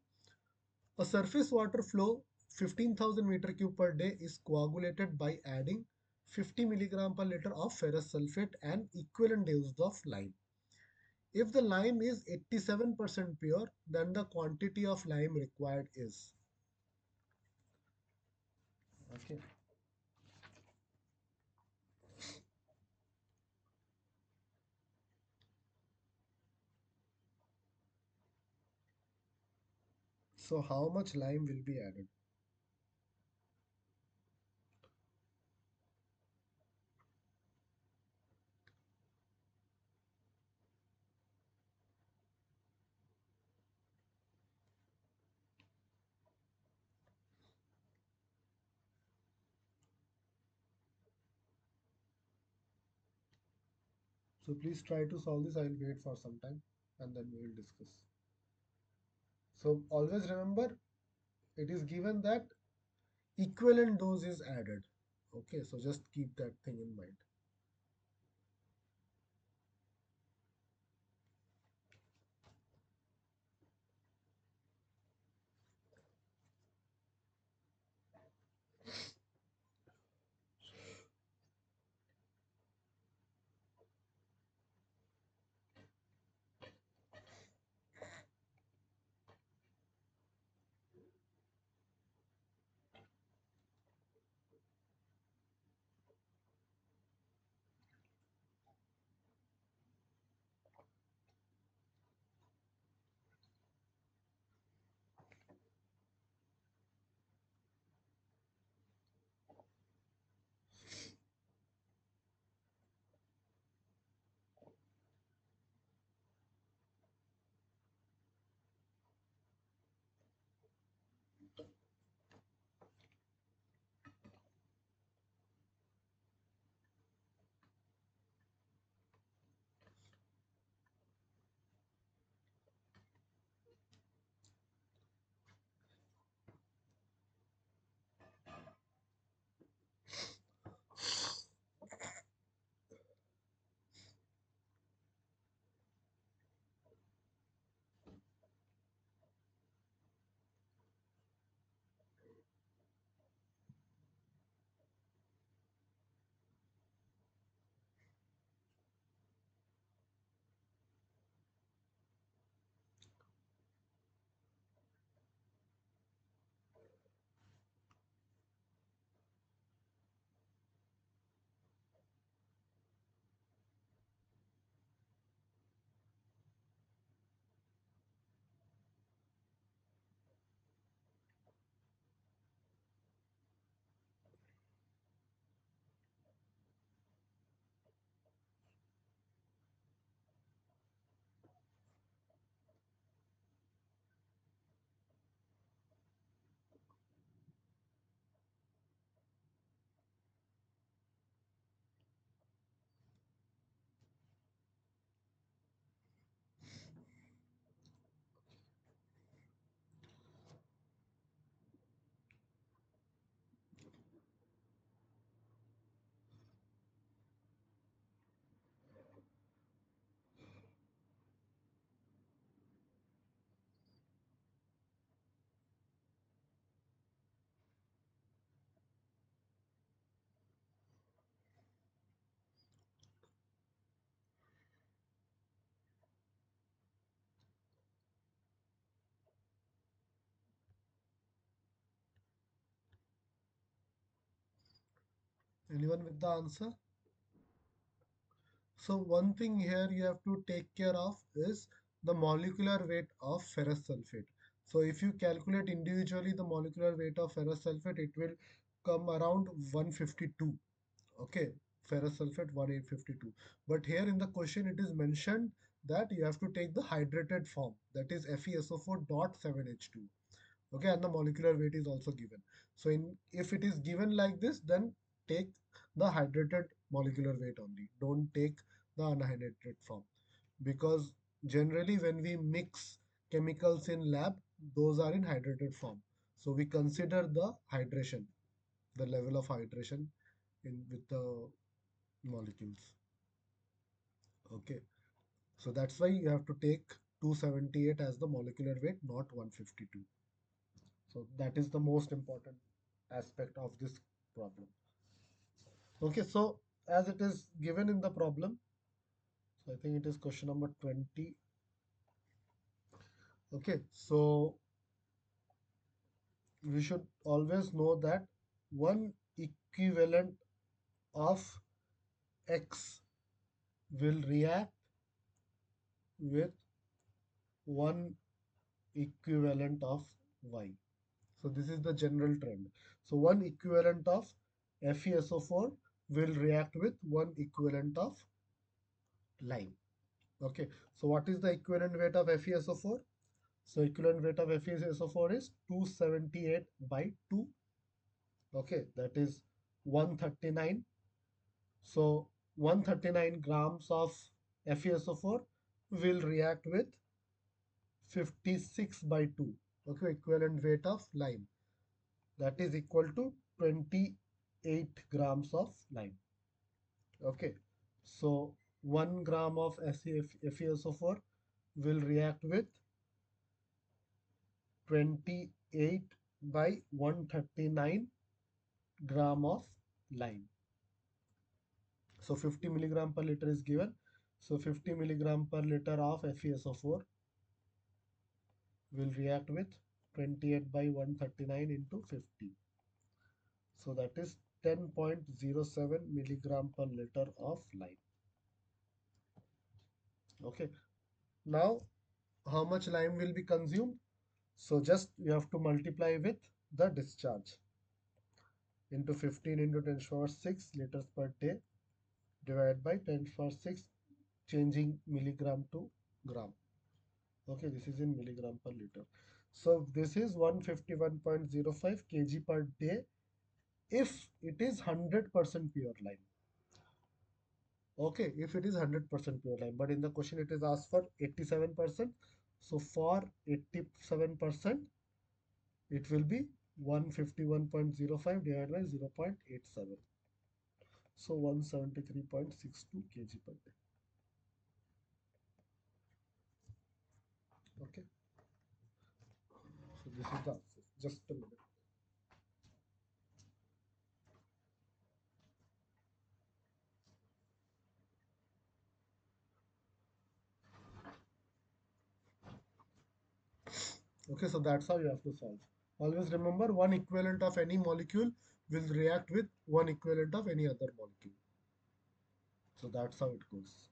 A surface water flow 15,000 meter cube per day is coagulated by adding 50 milligram per liter of ferrous sulfate and equivalent dose of lime. If the lime is 87% pure, then the quantity of lime required is. Okay. So how much lime will be added? So please try to solve this. I will wait for some time and then we will discuss. So always remember, it is given that equivalent dose is added. Okay, so just keep that thing in mind. Anyone with the answer? So one thing here you have to take care of is the molecular weight of ferrous sulfate. So if you calculate individually the molecular weight of ferrous sulfate, it will come around 152. Okay, ferrous sulfate 1852. But here in the question it is mentioned that you have to take the hydrated form, that is FeSO4.7H2. Okay, and the molecular weight is also given. So if it is given like this, then take the hydrated molecular weight only, don't take the unhydrated form, because generally when we mix chemicals in lab, those are in hydrated form, so we consider the hydration, the level of hydration in with the molecules. Okay, so that's why you have to take 278 as the molecular weight, not 152. So that is the most important aspect of this problem. Okay, so as it is given in the problem, so I think it is question number 20. Okay, so we should always know that one equivalent of X will react with one equivalent of Y. So this is the general trend. So one equivalent of FeSO4 will react with one equivalent of lime. Okay, so what is the equivalent weight of FeSO4? So equivalent weight of FeSO4 is 278 by 2. Okay, that is 139. So 139 grams of FeSO4 will react with 56 by 2, okay, equivalent weight of lime, that is equal to 28 grams of lime. Okay, so 1 gram of FeSO4 will react with 28 by 139 gram of lime. So 50 milligram per liter is given. So 50 milligram per liter of FeSO4 will react with 28 by 139 into 50. So that is 10.07 milligram per liter of lime. Okay. Now, how much lime will be consumed? So just you have to multiply with the discharge into 15 into 10 to the power 6 liters per day divided by 10 to the power 6, changing milligram to gram. Okay, this is in milligram per liter. So this is 151.05 kg per day if it is 100% pure lime. Okay, if it is 100% pure lime, but in the question it is asked for 87%. So for 87%, it will be 151.05 divided by 0.87. So 173.62 kg per day. Okay, so this is the answer. Just a minute. Okay, so that's how you have to solve. Always remember, one equivalent of any molecule will react with one equivalent of any other molecule. So that's how it goes.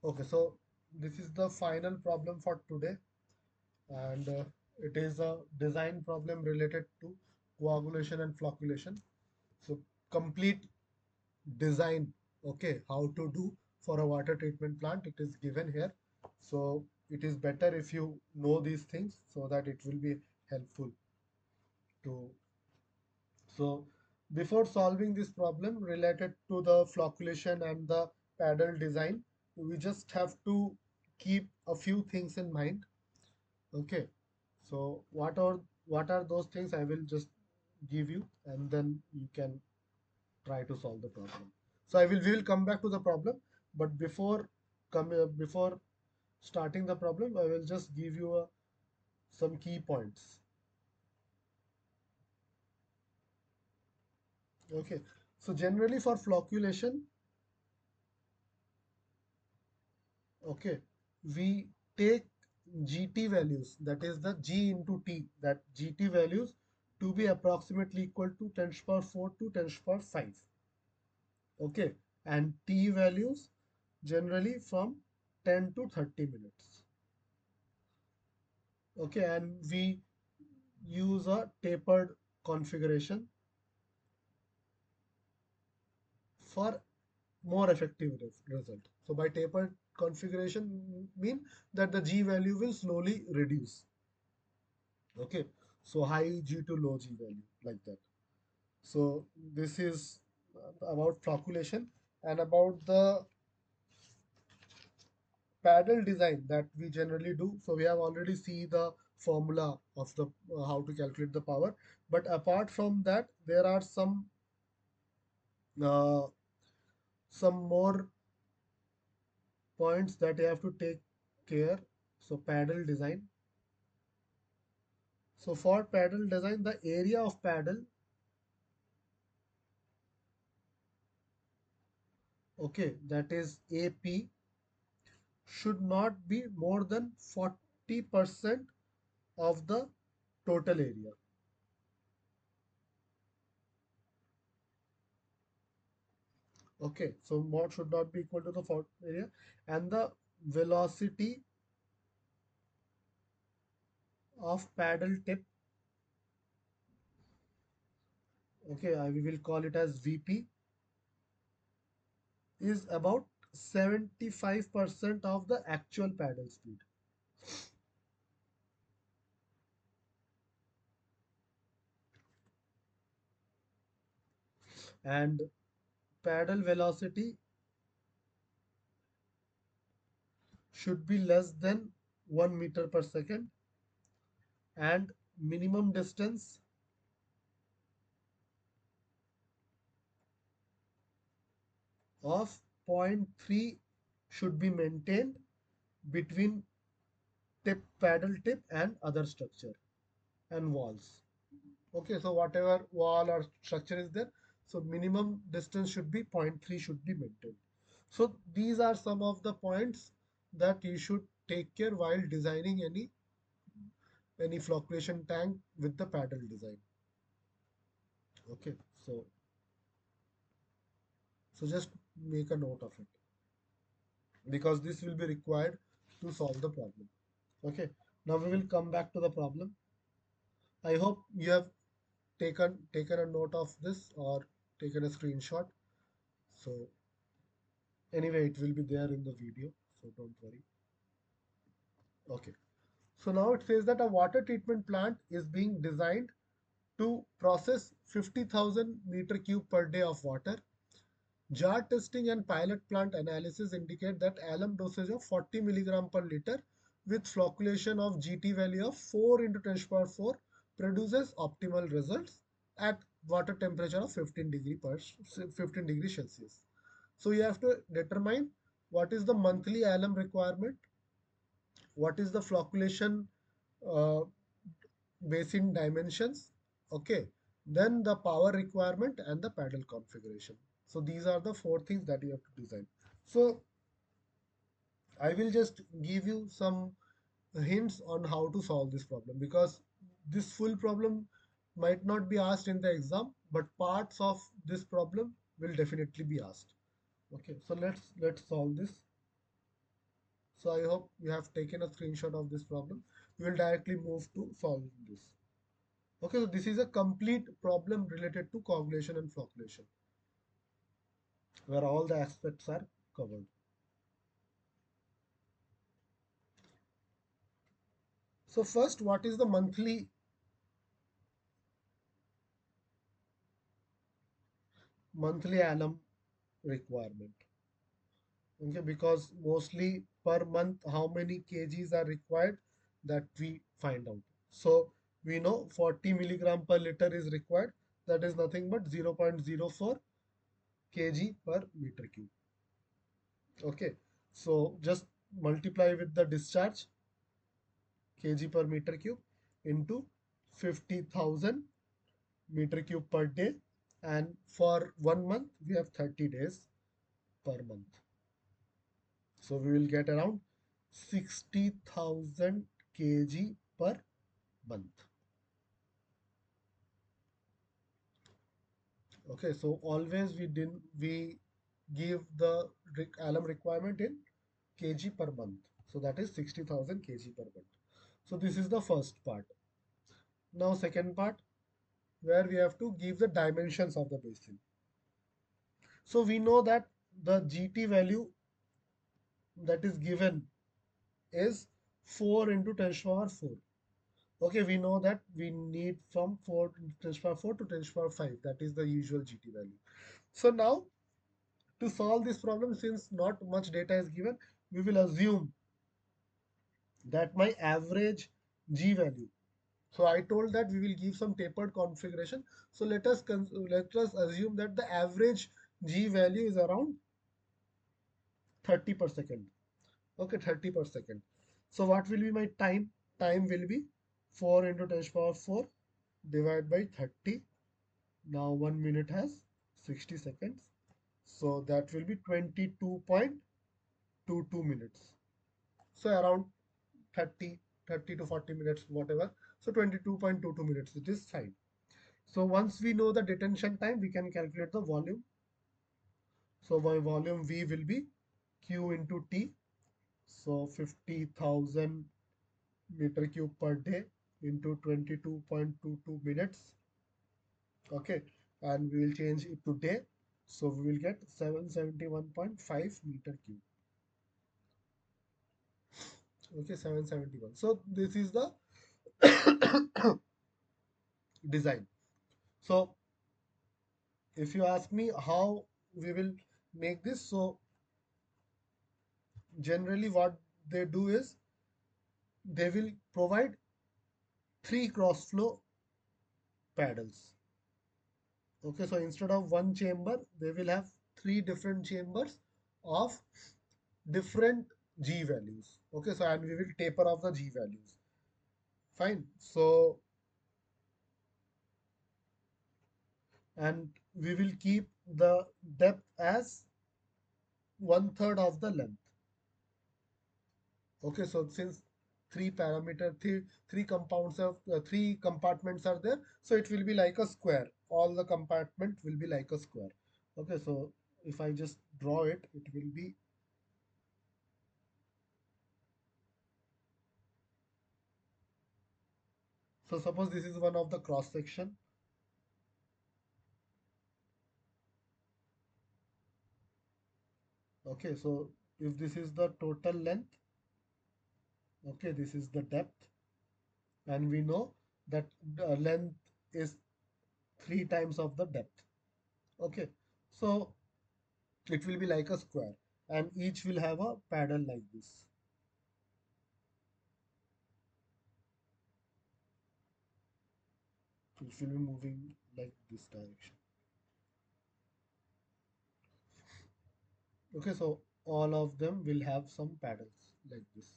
Okay, so this is the final problem for today, and it is a design problem related to coagulation and flocculation. So complete design, okay, how to do for a water treatment plant, it is given here. So it is better if you know these things so that it will be helpful to. So before solving this problem related to the flocculation and the paddle design, we just have to keep a few things in mind. Okay, so what are those things, I will just give you, and then you can try to solve the problem. So we will come back to the problem, but before starting the problem, I will just give you some key points. Okay, so generally for flocculation, okay, we take GT values, that is the G into T, that GT values to be approximately equal to 10 to the power 4 to 10 to the power 5. Okay, and T values generally from 10 to 30 minutes. Okay, and we use a tapered configuration for more effective result. So by tapered configuration mean that the G value will slowly reduce. Okay, so high G to low G value, like that. So this is about flocculation, and about the paddle design that we generally do. So we have already see the formula of the how to calculate the power, but apart from that there are uh, some more points that you have to take care. So paddle design. So for paddle design, the area of paddle, okay, that is AP, should not be more than 40% of the total area. Okay, so mod should not be equal to the area, and the velocity of paddle tip, okay, we will call it as VP, is about 75% of the actual paddle speed. and paddle velocity should be less than 1 meter per second, and minimum distance of zero point 0.3 should be maintained between paddle tip and other structure and walls. Okay, so whatever wall or structure is there, so minimum distance should be zero point 0.3 should be maintained. So these are some of the points that you should take care while designing any flocculation tank with the paddle design. Okay, so just make a note of it because this will be required to solve the problem. Okay, now we will come back to the problem. I hope you have taken a note of this or taken a screenshot. So anyway, it will be there in the video, so don't worry. Okay, so now it says that a water treatment plant is being designed to process 50,000 meter cube per day of water. Jar testing and pilot plant analysis indicate that alum dosage of 40 milligram per liter with flocculation of GT value of 4 into 10 to the power 4 produces optimal results at water temperature of 15 degrees Celsius. So you have to determine what is the monthly alum requirement, what is the flocculation uh, basin dimensions, okay, then the power requirement and the paddle configuration. So these are the four things that you have to design. So I will just give you some hints on how to solve this problem because this full problem might not be asked in the exam, but parts of this problem will definitely be asked. Okay, so let's solve this. So I hope you have taken a screenshot of this problem. We will directly move to solve this. Okay, so this is a complete problem related to coagulation and flocculation, where all the aspects are covered. So first, what is the monthly alum requirement? Okay, because mostly per month, how many kgs are required that we find out. So we know 40 milligram per liter is required. That is nothing but 0.04 kg per meter cube. Okay, so just multiply with the discharge kg per meter cube into 50,000 meter cube per day, and for 1 month we have 30 days per month, so we will get around 60,000 kg per month. Okay, so always we give the alum requirement in kg per month, so that is 60,000 kg per month. So this is the first part. Now second part, where we have to give the dimensions of the basin. So we know that the GT value that is given is 4 into 10 to the power 4. Okay, we know that we need from 4 into 10 to the power 4 to 10 to the power 5. That is the usual GT value. So now to solve this problem, since not much data is given, we will assume that my average G value. So I told that we will give some tapered configuration. So let us assume that the average G value is around 30 per second. Okay, 30 per second. So what will be my time? Time will be 4 into 10 to the power 4 divided by 30. Now 1 minute has 60 seconds. So that will be 22.22 minutes. So around 30 to 40 minutes, whatever. So 22.22 minutes, it is fine. So once we know the detention time, we can calculate the volume. So my volume V will be Q into T. So 50,000 meter cube per day into 22.22 minutes. Okay, and we will change it to day. So we will get 771.5 meter cube. Okay, 771. So this is the design. So if you ask me how we will make this, so generally what they do is they will provide three cross flow paddles. Okay, so instead of one chamber, they will have three different chambers of different G values. Okay, so and we will taper off the G values. Fine. So, and we will keep the depth as one third of the length. Okay, so since three compounds of three compartments are there, so it will be like a square. All the compartment will be like a square. Okay, so if I just draw it, it will be, so suppose this is one of the cross section. Okay, so if this is the total length, okay, this is the depth, and we know that the length is three times of the depth. Okay, so it will be like a square, and each will have a paddle like this. So it will be moving like this direction. Okay, so all of them will have some paddles like this,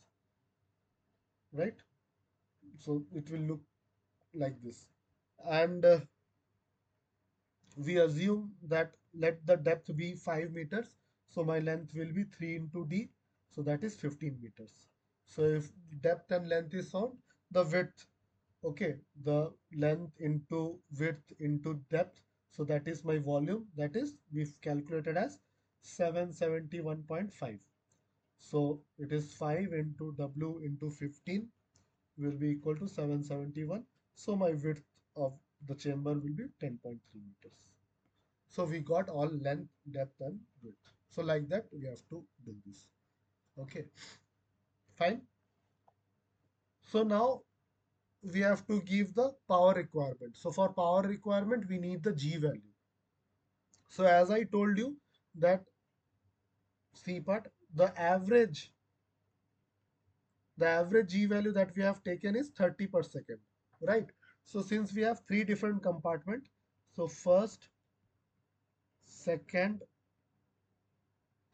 right? So it will look like this, and we assume that let the depth be 5 meters, so my length will be 3 into d, so that is 15 meters. So if depth and length is found, the width, okay, the length into width into depth, so that is my volume, that is we've calculated as 771.5. So it is 5 into w into 15 will be equal to 771. So my width of the chamber will be 10.3 meters. So we got all length, depth, and width. So like that, we have to do this. Okay, fine. So now we have to give the power requirement. So for power requirement, we need the G value. So as I told you that C part, the average G value that we have taken is 30 per second, right? So since we have three different compartment, so first, second,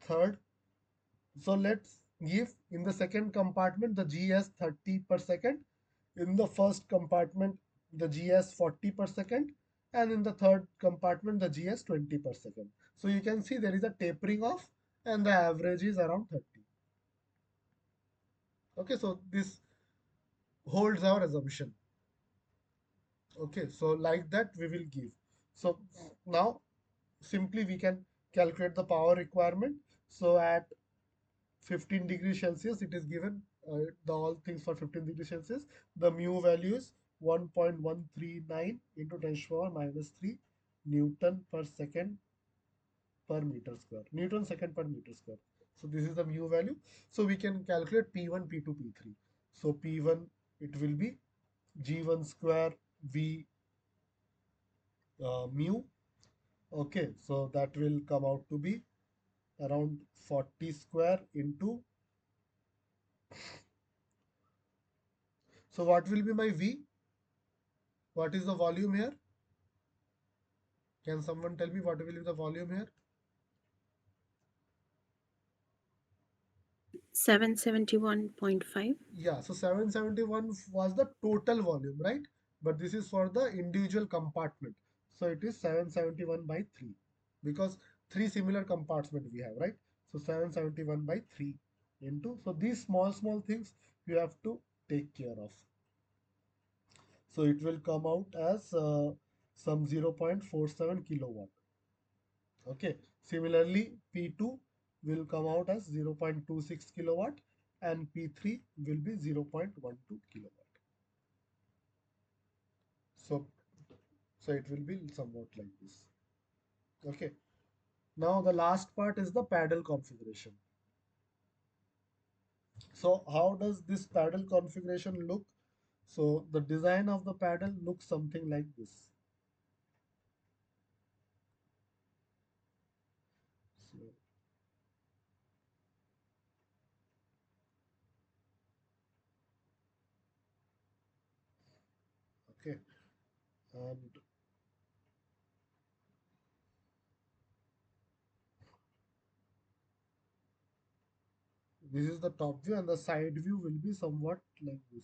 third. So let's give in the second compartment the G as 30 per second, in the first compartment the G as 40 per second, and in the third compartment the G as 20 per second. So you can see there is a tapering off and the average is around 30. Okay, so this holds our assumption. Okay, so like that we will give. So now simply we can calculate the power requirement. So at 15 degrees Celsius, it is given the all things for 15 degrees Celsius. The mu value is 1.139 into 10 to the power minus 3 Newton per second per meter square. Newton second per meter square. So this is the mu value. So we can calculate P1, P2, P3. So P1, it will be G1 square V mu. Okay, so that will come out to be around 40 square into. So what will be my V? What is the volume here? Can someone tell me what will be the volume here? 771.5. Yeah, so 771 was the total volume, right? But this is for the individual compartment. So it is 771 by 3 because three similar compartments we have, right? So 771 by 3 into, so these small things you have to take care of. So it will come out as some 0.47 kilowatt. Okay, similarly, P2 will come out as 0.26 kilowatt and P3 will be 0.12 kilowatt. So, so it will be somewhat like this. Okay, now the last part is the paddle configuration. So how does this paddle configuration look? So the design of the paddle looks something like this. Okay, and this is the top view, and the side view will be somewhat like this.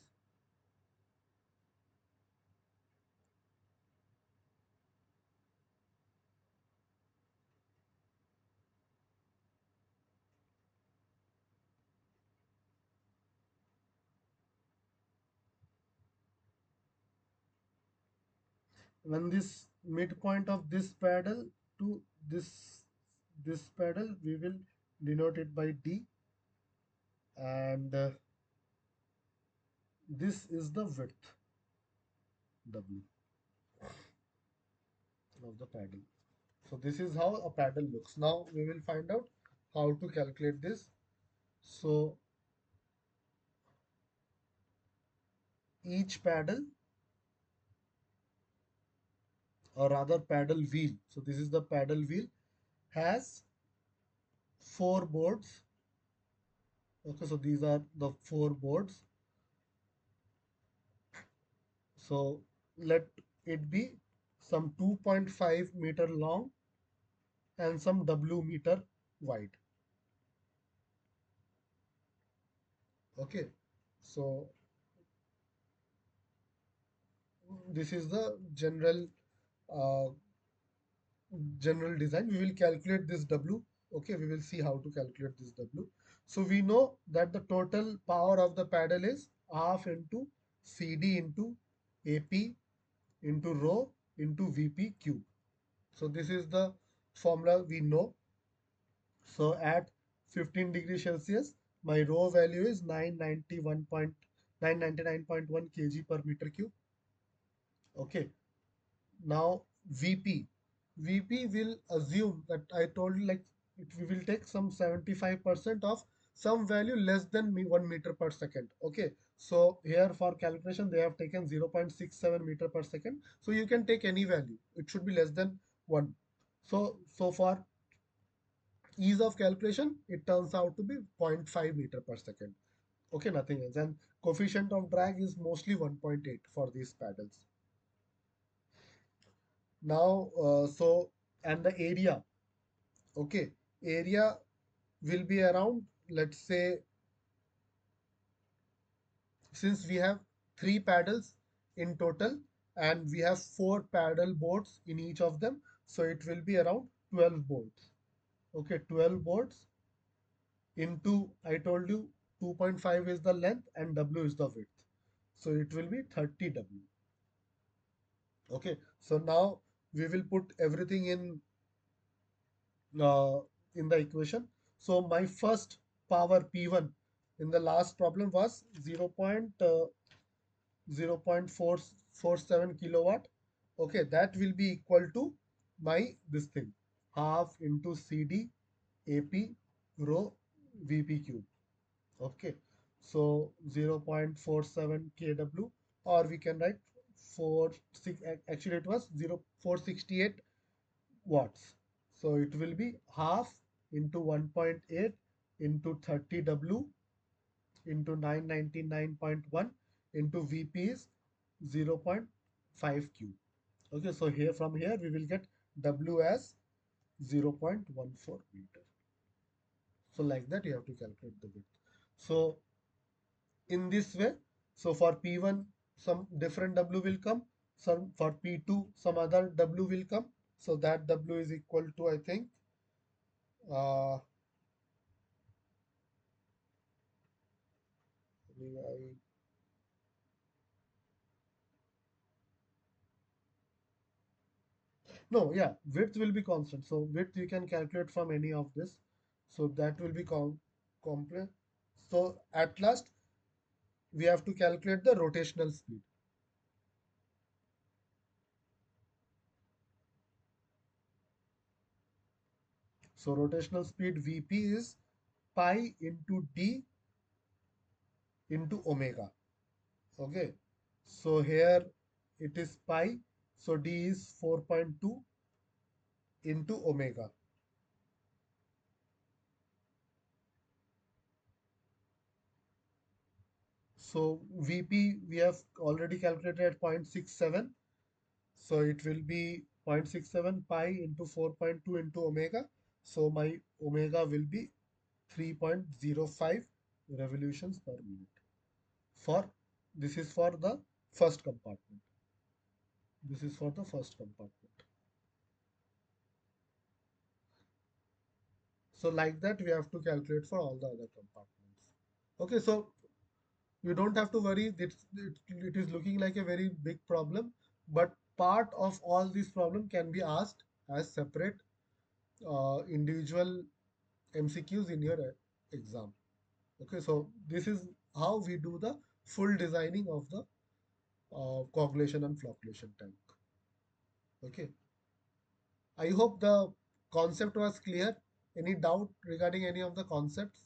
When this midpoint of this paddle to this paddle, we will denote it by D, and this is the width W of the paddle. So this is how a paddle looks. Now we will find out how to calculate this. So each paddle, or rather paddle wheel, so this is the paddle wheel, has four boards. Okay, so these are the four boards. So let it be some 2.5 meter long and some W meter wide. Okay, so this is the uh, general design. We will calculate this W. Okay, we will see how to calculate this W. So we know that the total power of the paddle is half into CD into AP into rho into VP cube. So this is the formula we know. So at 15 degrees Celsius, my rho value is 999.1 kg per meter cube. Okay. Now VP will assume that I told you, like, we will take some 75% of some value less than 1 meter per second. Okay, so here for calculation they have taken 0.67 meter per second. So you can take any value. It should be less than 1. So for ease of calculation, it turns out to be zero point 0.5 meter per second. Okay, nothing else. And coefficient of drag is mostly 1.8 for these paddles. Now, and the area, okay, area will be around, let's say, since we have three paddles in total and we have four paddle boards in each of them, so it will be around 12 boards. Okay, 12 boards into, I told you, 2.5 is the length and W is the width. So it will be 30 W. Okay, so now we will put everything uh, in the equation. So my first power P1 in the last problem was 0.0.447 kilowatt. Okay, that will be equal to my this thing, half into CD AP rho VP cube. Okay, so 0.47 kW, or we can write 4 6, actually it was 0.468 watts. So it will be half into 1.8 into 30 W into 999.1 into VP is 0.5 Q. Okay, so here from here we will get W as 0.14 meter. So like that you have to calculate the width. So in this way, so for P1 some different W will come, some for P2 some other W will come. So that W is equal to, I think, uh, I, no, yeah, width will be constant. So width you can calculate from any of this. So that will be complex. So at last we have to calculate the rotational speed. So rotational speed Vp is pi into d into omega. Okay. So here it is pi. So d is 4.2 into omega. So VP we have already calculated at 0.67. So it will be 0.67 pi into 4.2 into omega. So my omega will be 3.05 revolutions per minute. For this is for the first compartment. This is for the first compartment. So like that we have to calculate for all the other compartments. Okay, so you don't have to worry. It is looking like a very big problem, but part of all these problem can be asked as separate individual MCQs in your exam. Okay, so this is how we do the full designing of the coagulation and flocculation tank. Okay, I hope the concept was clear. Any doubt regarding any of the concepts,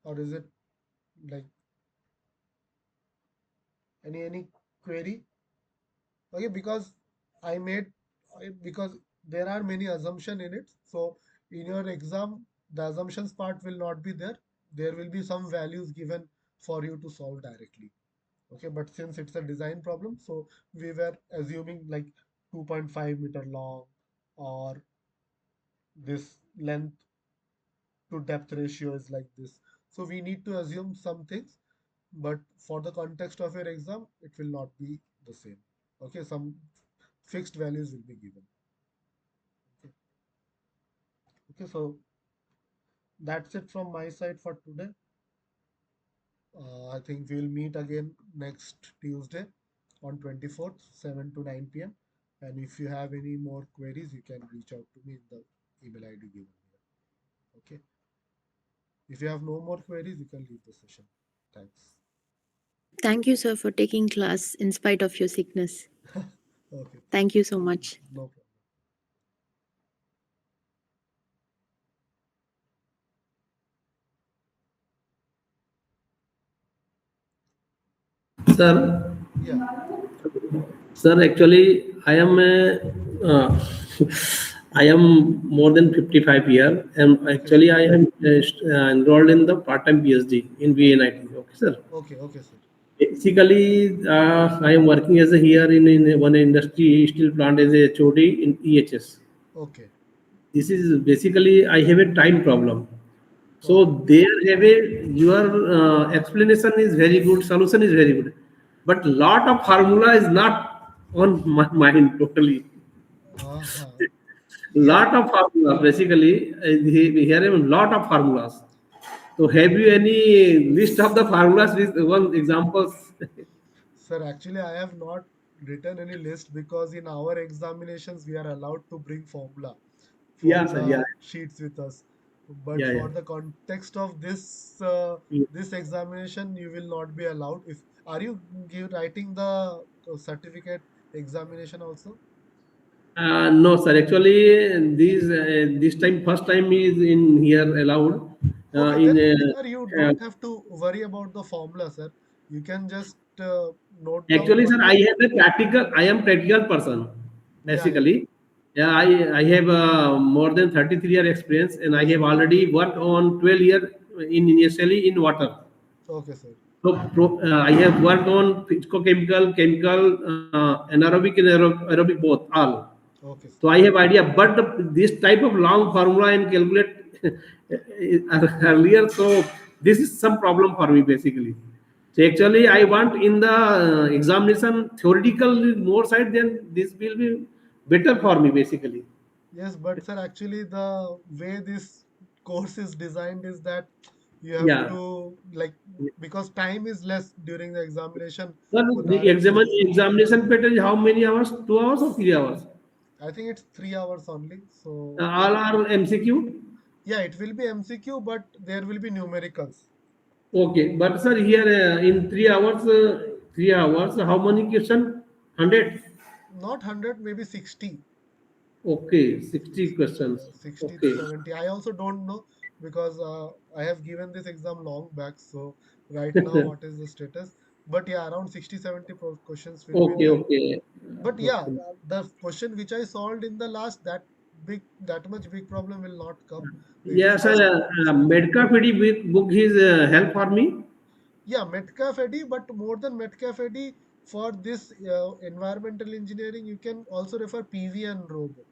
or is it like any query? Okay, because I made because there are many assumption in it. So in your exam, the assumptions part will not be there. There will be some values given for you to solve directly. Okay, but since it's a design problem, so we were assuming like 2.5 meter long, or this length to depth ratio is like this. So we need to assume some things, but for the context of your exam, it will not be the same. Okay, some fixed values will be given. Okay, okay, so that's it from my side for today. I think we'll meet again next Tuesday on 24th, 7 to 9 p.m. And if you have any more queries, you can reach out to me in the email ID given here. Okay. If you have no more queries, you can leave the session. Thanks. Thank you, sir, for taking class in spite of your sickness. Okay. Thank you so much. No problem. Sir, Yeah. sir, actually, uh, I am more than 55 year, and Okay. actually I am enrolled in the part-time PhD in VNIT. Okay, sir. Okay. Okay, sir. Basically, I am working as a here in one industry steel plant as a HOD in EHS. Okay. This is basically I have a time problem. So Okay. there have a your explanation is very good, solution is very good, but lot of formula is not on my mind totally. Uh-huh. Yeah. Lot of formula basically. We have a lot of formulas. So have you any list of the formulas with one examples? Sir, actually, I have not written any list because in our examinations we are allowed to bring formula Yeah, from sir. Yeah, the sheets with us. But yeah, for yeah. the context of this examination, you will not be allowed. If are you writing the certificate examination also? No, sir. Actually, this time, first time is in here allowed. Okay, In then sir, you don't have to worry about the formula, sir. You can just note down Actually, sir, I whatever. have a practical. I am practical person, Yeah, yeah. basically. Yeah, I have more than 33-year experience, and I have already worked on 12 year in initially in water. Okay, sir. So I have worked on physicochemical, chemical, anaerobic and aerobic both all. Okay, So sir. I have idea, but this type of long formula and calculate earlier. So this is some problem for me basically. So actually, I want in the examination theoretical more side. Then this will be better for me basically. Yes, but sir, actually the way this course is designed is that you have Yeah. to like because time is less during the examination Sir, with the RHS. examination pattern is how many hours? 2 hours or 3 hours? I think it's 3 hours only. So All are MCQ. yeah, it will be MCQ, but there will be numericals. Okay, but sir, here in 3 hours, 3 hours, how many question? 100. Not 100, maybe 60. Okay, 60 questions. 60 to Okay. 70. I also don't know because I have given this exam long back. So right now, what is the status? But yeah, around 60, 70 questions will be Okay, there. okay. But yeah, Okay. the question which I solved in the last, that big problem will not come. We will Yes, just sir. discuss. Medcaf book is help for me. Yeah, Metcalf Eddy, but more than Metcalf Eddy, for this environmental engineering, you can also refer PV and Roe book.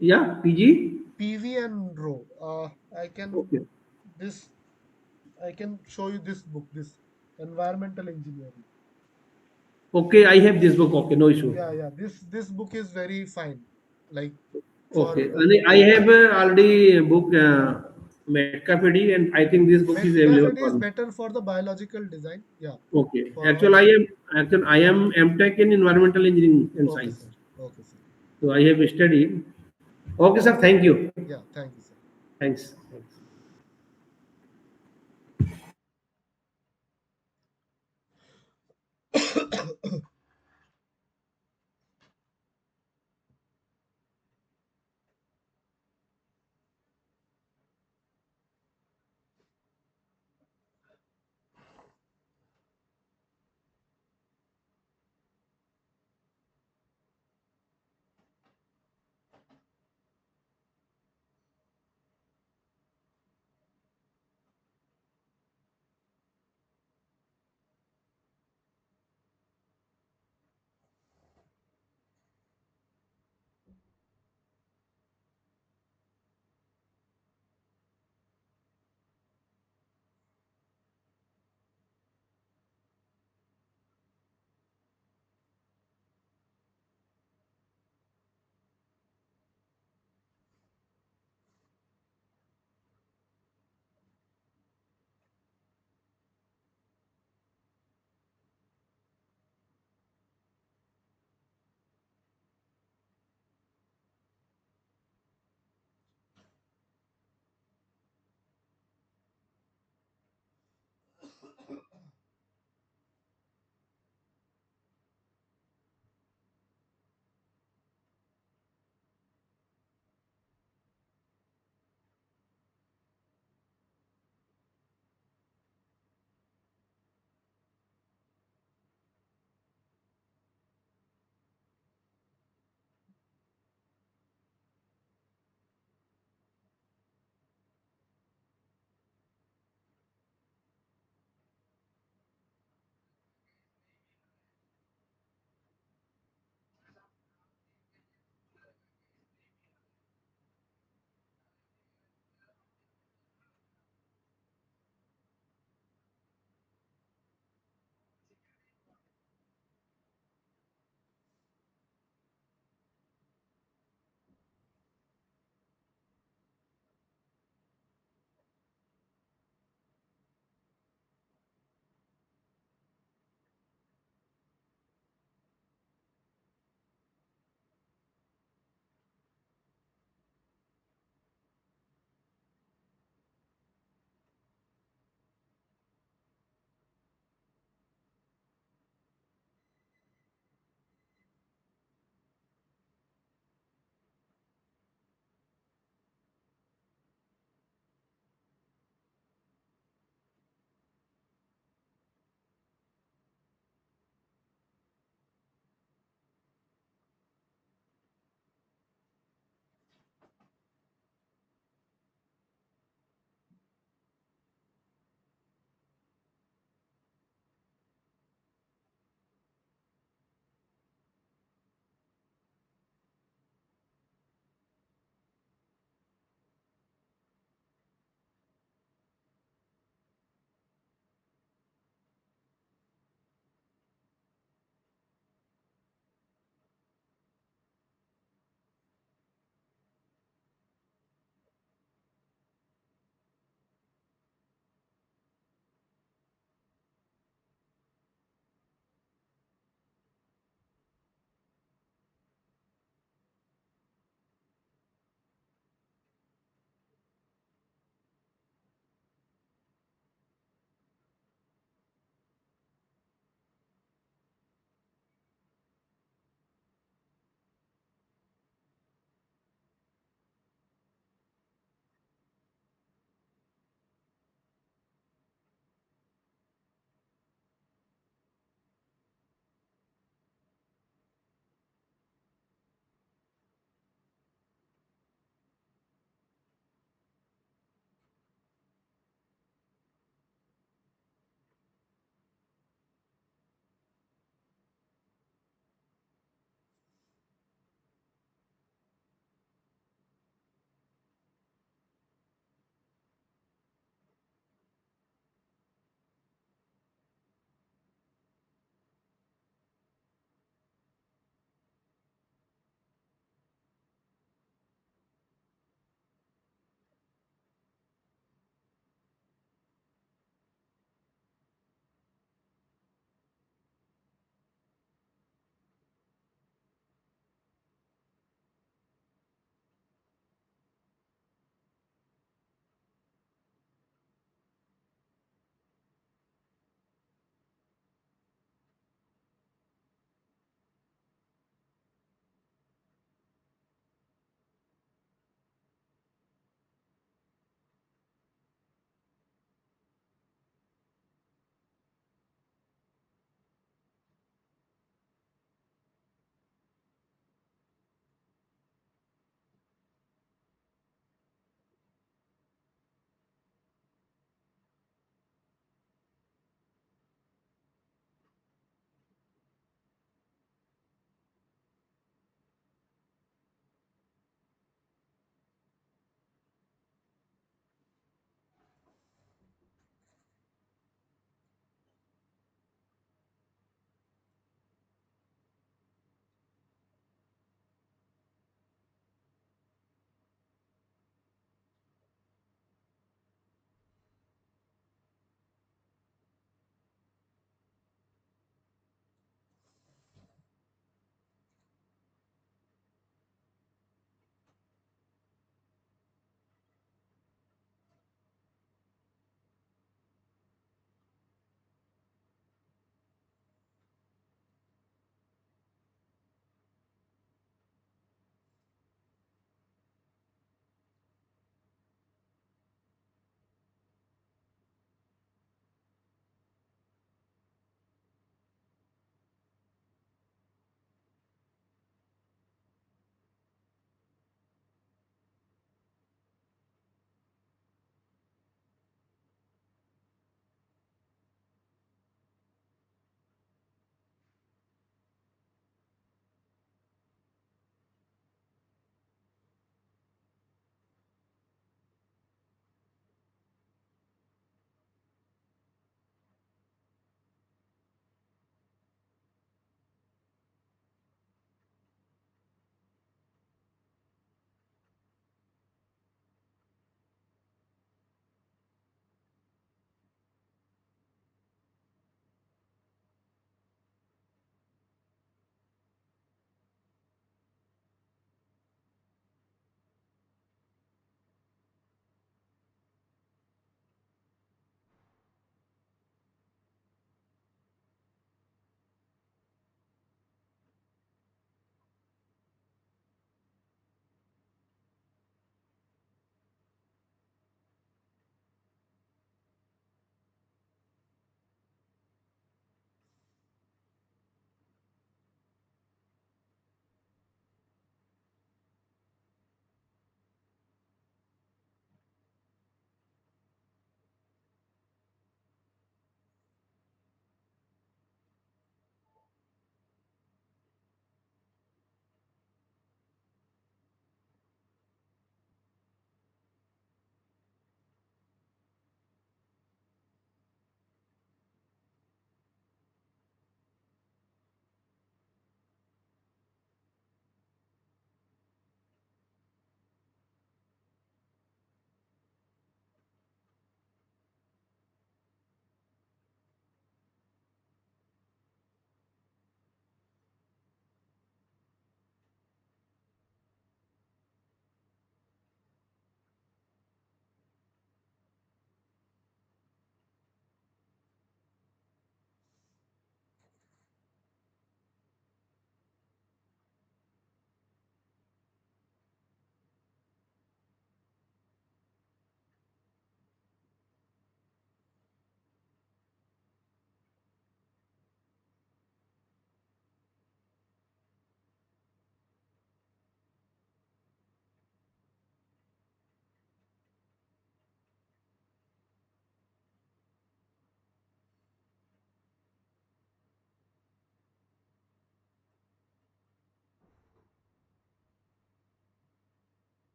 Yeah, PG. PV and Roe. I can Okay. this I can show you this book, this environmental engineering. Okay, I have this book. Okay, no issue. Yeah, yeah. This book is very fine. Like for Okay, and I have already book Medcaf and I think this book is Metcalf available Eddy for is me. better for the biological design. Yeah, Okay, for actually I am MTech in environmental engineering and okay, science. sir. Okay, sir. So I have studied. Okay, sir. Thank you. Yeah, thank you, sir. Thanks. Thanks.